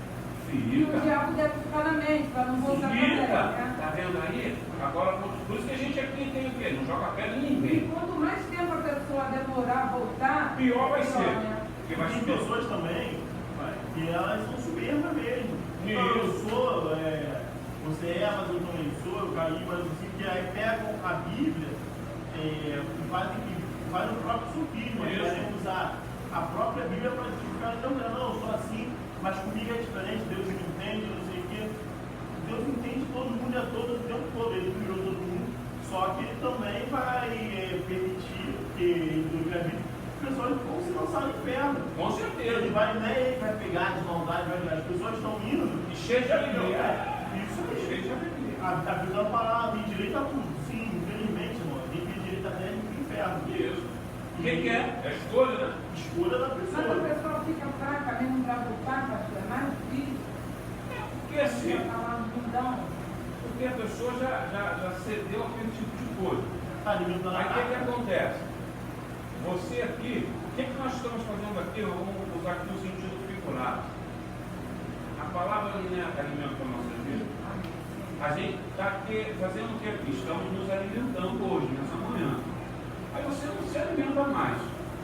E o Fica. diabo deve ficar na mente para não voltar também. Fica. Né? Tá vendo aí? Agora, por isso que a gente aqui tem o quê? Não joga pedra em E ninguém. quanto mais tempo a pessoa demorar a voltar, Pior vai ser. né? Porque vai Tem subir. pessoas também que elas são soberbas mesmo. Não, eu Isso. sou, você é, mas eu também sou, eu caí, mas assim, que aí pegam a Bíblia e fazem o próprio sofismo, Isso. querem usar a própria Bíblia para justificar, não, eu sou assim, mas comigo é diferente, Deus me entende, não sei o quê. Deus entende todo mundo, o tempo todo, ele criou todo mundo, só que ele também vai permitir que durante a vida pessoas vão se lançar no inferno. Com certeza. Ele vai pegar de maldade, as pessoas estão indo E cheio de alegria. Isso Cheio aí. de alegria. A Bíblia fala, tem direito a tudo. Sim, infelizmente, irmão. Quem tem direito até no inferno. Isso. Quem quer? É escolha, né? Escolha da Mas a pessoa. pessoa fica fraca mesmo para voltar, pastor, é mais difícil. Porque assim, Fica lá no mundão. porque a pessoa já cedeu aquele tipo de coisa. Tá alimentando a Aí o que carne. acontece? Você aqui, o que nós estamos fazendo aqui? Vamos usar aqui no sentido figurado. A palavra alimenta a nossa vida. A gente está aqui fazendo o que aqui? Estamos nos alimentando hoje, nessa manhã. Aí você não se alimenta mais.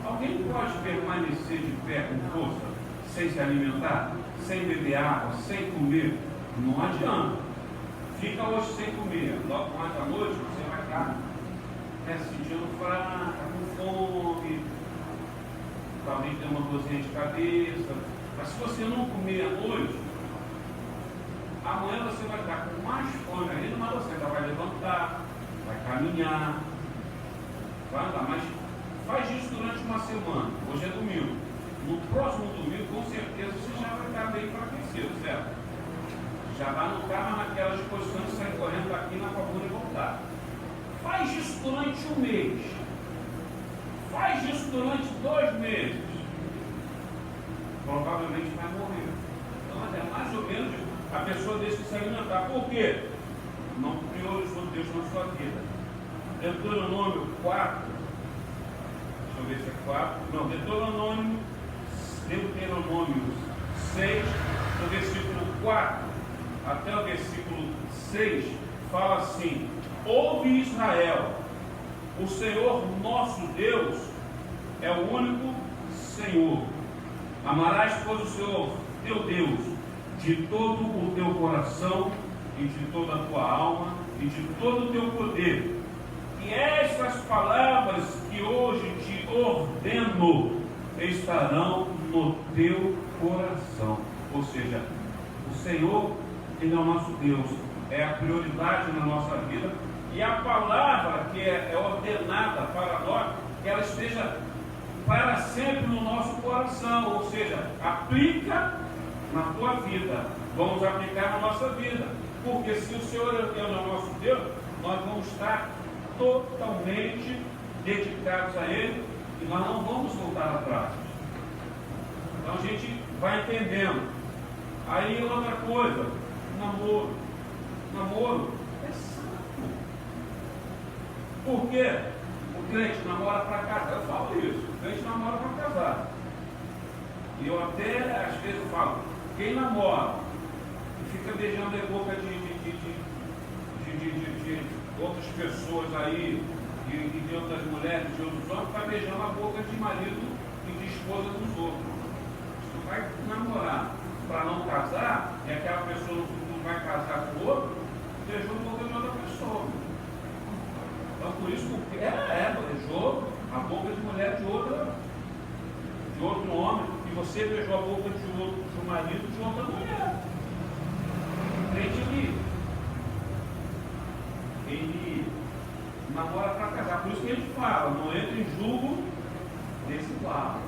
Alguém pode permanecer de pé com força, sem se alimentar, sem beber água, sem comer? Não adianta. Fica hoje sem comer. Logo mais à noite você vai estar se sentindo fraca, com fome, talvez tenha uma dorzinha de cabeça. Mas se você não comer à noite, amanhã você vai estar com mais fome ainda, mas você ainda vai levantar, vai caminhar, vai andar. Mas faz isso durante uma semana. Hoje é domingo. No próximo domingo, com certeza, você já vai estar bem enfraquecido, certo? Já vai não estar naquelas disposições de sair correndo daqui na favor e voltar. Faz isso durante um mês. Faz isso durante 2 meses. Provavelmente vai morrer. Então é mais ou menos a pessoa deixa de se alimentar. Por quê? Não priorizou Deus na sua vida. Deuteronômio 4. Deixa eu ver se é 4. Não, Deuteronômio 6, do versículo 4 até o versículo 6, fala assim: ouve Israel, o Senhor nosso Deus é o único Senhor. Amarás, pois, o Senhor teu Deus de todo o teu coração e de toda a tua alma e de todo o teu poder. E estas palavras que hoje te ordeno estarão no teu coração. Ou seja, o Senhor, Ele é o nosso Deus, é a prioridade na nossa vida, e a palavra que é ordenada para nós, que ela esteja para sempre no nosso coração. Ou seja, aplica na tua vida, vamos aplicar na nossa vida, porque se o Senhor é o nosso Deus, nós vamos estar totalmente dedicados a Ele e nós não vamos voltar atrás. Então a gente vai entendendo. Aí outra coisa, namoro. Namoro é santo. Por quê? O crente namora para casar. Eu falo isso, o crente namora para casar. E eu até às vezes falo, quem namora e fica beijando a boca de outras pessoas aí, de outras mulheres, de outros homens, está beijando a boca de marido e de esposa dos outros. Se tu vai namorar para não casar, e aquela pessoa no futuro vai casar com o outro, beijou a boca de outra pessoa. Então por isso que beijou a boca de mulher de outro homem, e você beijou a boca de outro marido de outra mulher. O crente ele namora para casar, por isso que ele fala, não entra em julgo desigual.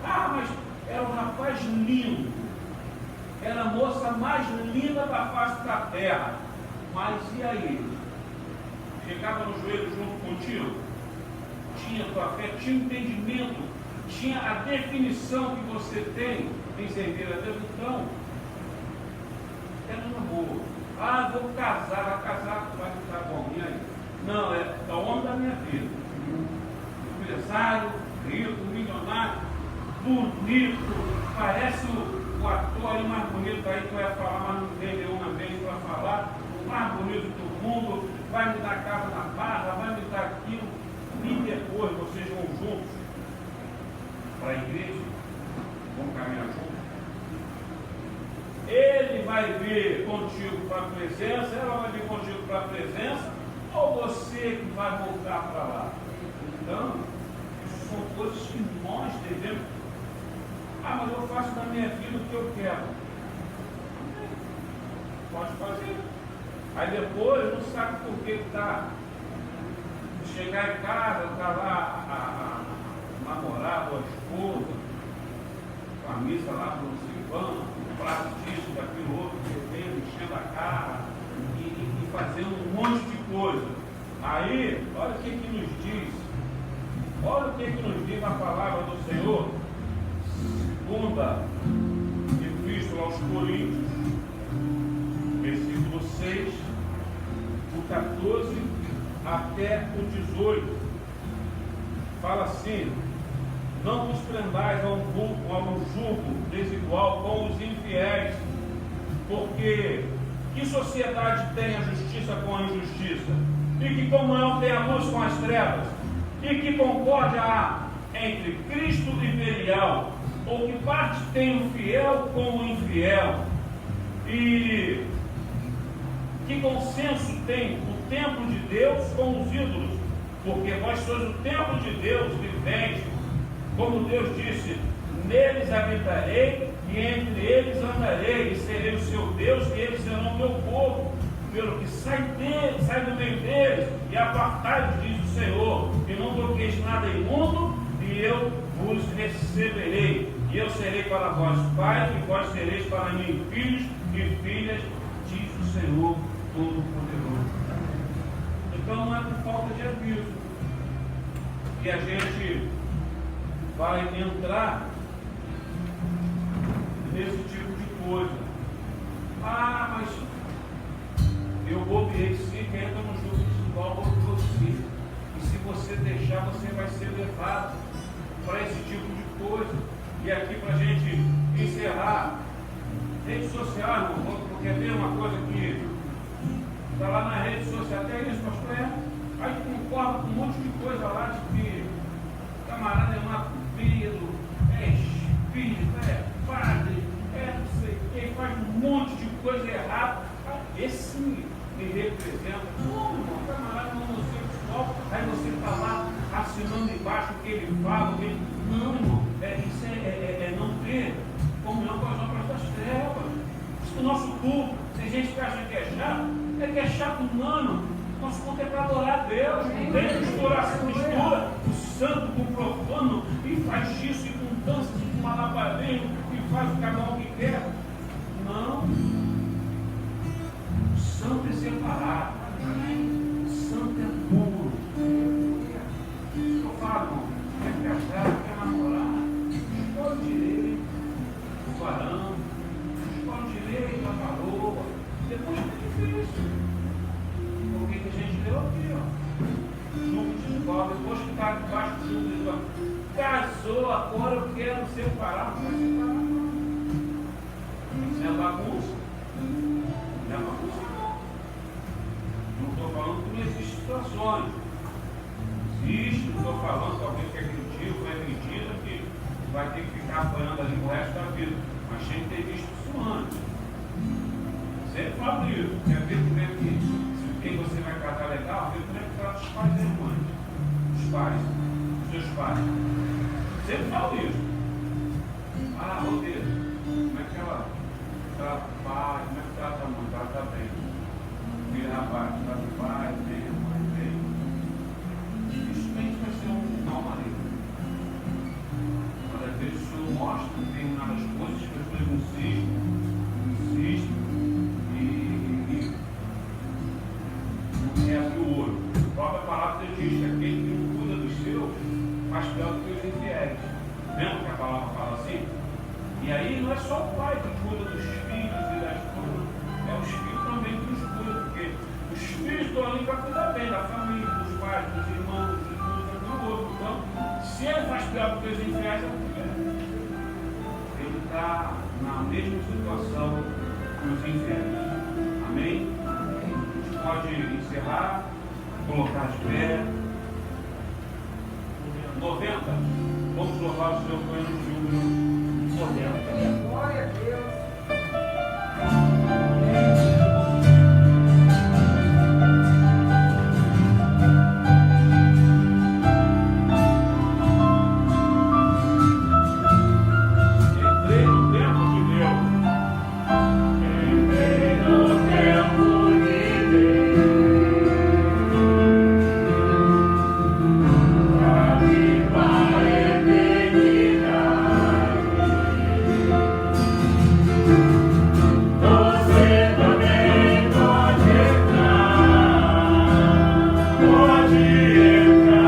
Mas era um rapaz lindo, era a moça mais linda da face da terra, mas e aí? Ficava no joelho junto contigo? Tinha tua fé, tinha entendimento, tinha a definição que você tem em servir a Deus? Então, é no namoro. Vou casar, vai casar, vai ficar bom. E aí? Não, é o homem da minha vida. Empresário, rico, milionário, bonito, parece o ator aí mais bonito aí que vai falar, mas não tem nenhuma vez para falar, o mais bonito do mundo, vai me dar casa na barra, vai me dar aquilo, e depois vocês vão juntos para a igreja, vão caminhar juntos. Ele vai vir contigo para a presença, ela vai vir contigo para a presença, ou você que vai voltar para lá? Então, isso são coisas que nós devemos. Mas eu faço da minha vida o que eu quero. Pode fazer. Aí depois não sabe por que está. Chegar em casa, está lá a namorada ou a esposa, com a missa lá no Silvano, um prato disso, daquilo outro, bebendo, enchendo a cara e fazendo um monte de coisa. Aí, olha o que nos diz. Olha o que nos diz a palavra do Senhor. Segunda Epístola aos Coríntios, versículo 6, do 14 até o 18, fala assim: não vos prendais a um jugo desigual com os infiéis, porque que sociedade tem a justiça com a injustiça? E que comunhão tem a luz com as trevas? E que concórdia há entre Cristo e Belial? Ou que parte tem o fiel com o infiel? E que consenso tem o templo de Deus com os ídolos? Porque vós sois o templo de Deus vivente. Como Deus disse: neles habitarei e entre eles andarei, e serei o seu Deus e eles serão o meu povo. Pelo que sai do meio deles e apartai-vos, diz o Senhor, e não toqueis nada imundo, e eu vos receberei, e eu serei para vós pais, e vós sereis para mim filhos e filhas, diz o Senhor Todo-Poderoso. Então não é por falta de aviso que a gente vai entrar nesse tipo de coisa. Mas eu bobeei, sim, que entra no jogo desigual por você. E se você deixar, você vai ser levado para esse tipo de coisa. E aqui para a gente encerrar, rede social, irmão, porque ver uma coisa que está lá na rede social, até isso, pastor, aí concorda com um monte de coisa lá, de que camarada é macumbeiro, é espírita, é padre, é não sei o que, faz um monte de coisa errada. Esse me representa. Não, irmão, camarada não sei pessoal, aí você está lá assinando embaixo o que ele fala, não, irmão, isso é não ter comunhão com as obras das trevas. Isso é o nosso culto. Tem gente que acha que é chato, não, irmão. Nosso culto é para adorar a Deus. Não tem mistura o santo com o profano e faz isso e com dança e com malabarismo e faz o que cada um que quer. Não. O santo é separado. O santo é puro. Isso que eu falo, irmão. Quer casar, quer namorar, escolhe direito o varão, escolhe direito a varoa, depois fica difícil. Porque a gente leu aqui, jugo desigual, depois que está debaixo do jugo desigual, casou, agora eu quero separar, não vai separar não. Isso é bagunça. Não é bagunça não. Não estou falando que não existem situações. Existe, não estou falando que alguém que acredita, não acredita, que vai ter que ficar apanhando ali o resto da vida. Mas tem que ter visto isso antes. Sempre falo isso. Quer ver que se quem você vai tratar legal, eu também trata os pais e irmãs. Os pais, os seus pais. Sempre falo isso. Ah, roteiro, como é que ela trata o pai, como é que trata a mãe? Trata bem. Filho, rapaz, trata o pai, bem, a mãe, bem. Dificilmente vai ser um mau marido. Mas às vezes o Senhor mostra determinadas coisas que as pessoas insistem e não quer abrir o olho. A própria palavra diz que aquele que não cuida dos seus faz pior do que os infiéis. Lembra que a palavra fala assim? E aí não é só o pai que cuida dos filhos e das coisas, é os filhos também que os cuidam, porque os filhos estão ali para cuidar bem da família, dos pais, dos irmãos, dos filhos, do outro. Então, se ele faz pior do que os infiéis, ele está na mesma situação que os infiéis. Amém? A gente pode encerrar, colocar de pé. 90. Vamos louvar o Senhor com o número 90. Glória a Deus. Entrei no tempo de Deus. Entrei no tempo de Deus. Para a eternidade. Você também pode entrar. Pode entrar.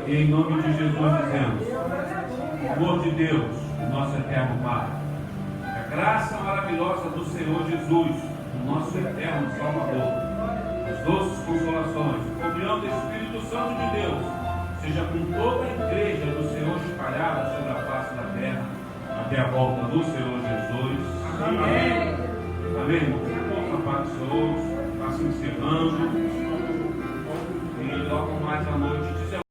Em nome de Jesus dizemos, amor de Deus, nosso eterno Pai, a graça maravilhosa do Senhor Jesus, o nosso eterno Salvador, as doces consolações, a comunhão do Espírito Santo de Deus, seja com toda a igreja do Senhor espalhada sobre a face da terra, até a volta do Senhor Jesus. Amém. Amém, irmão. Bom, Pai do Senhor. está se encerrando. E logo mais à noite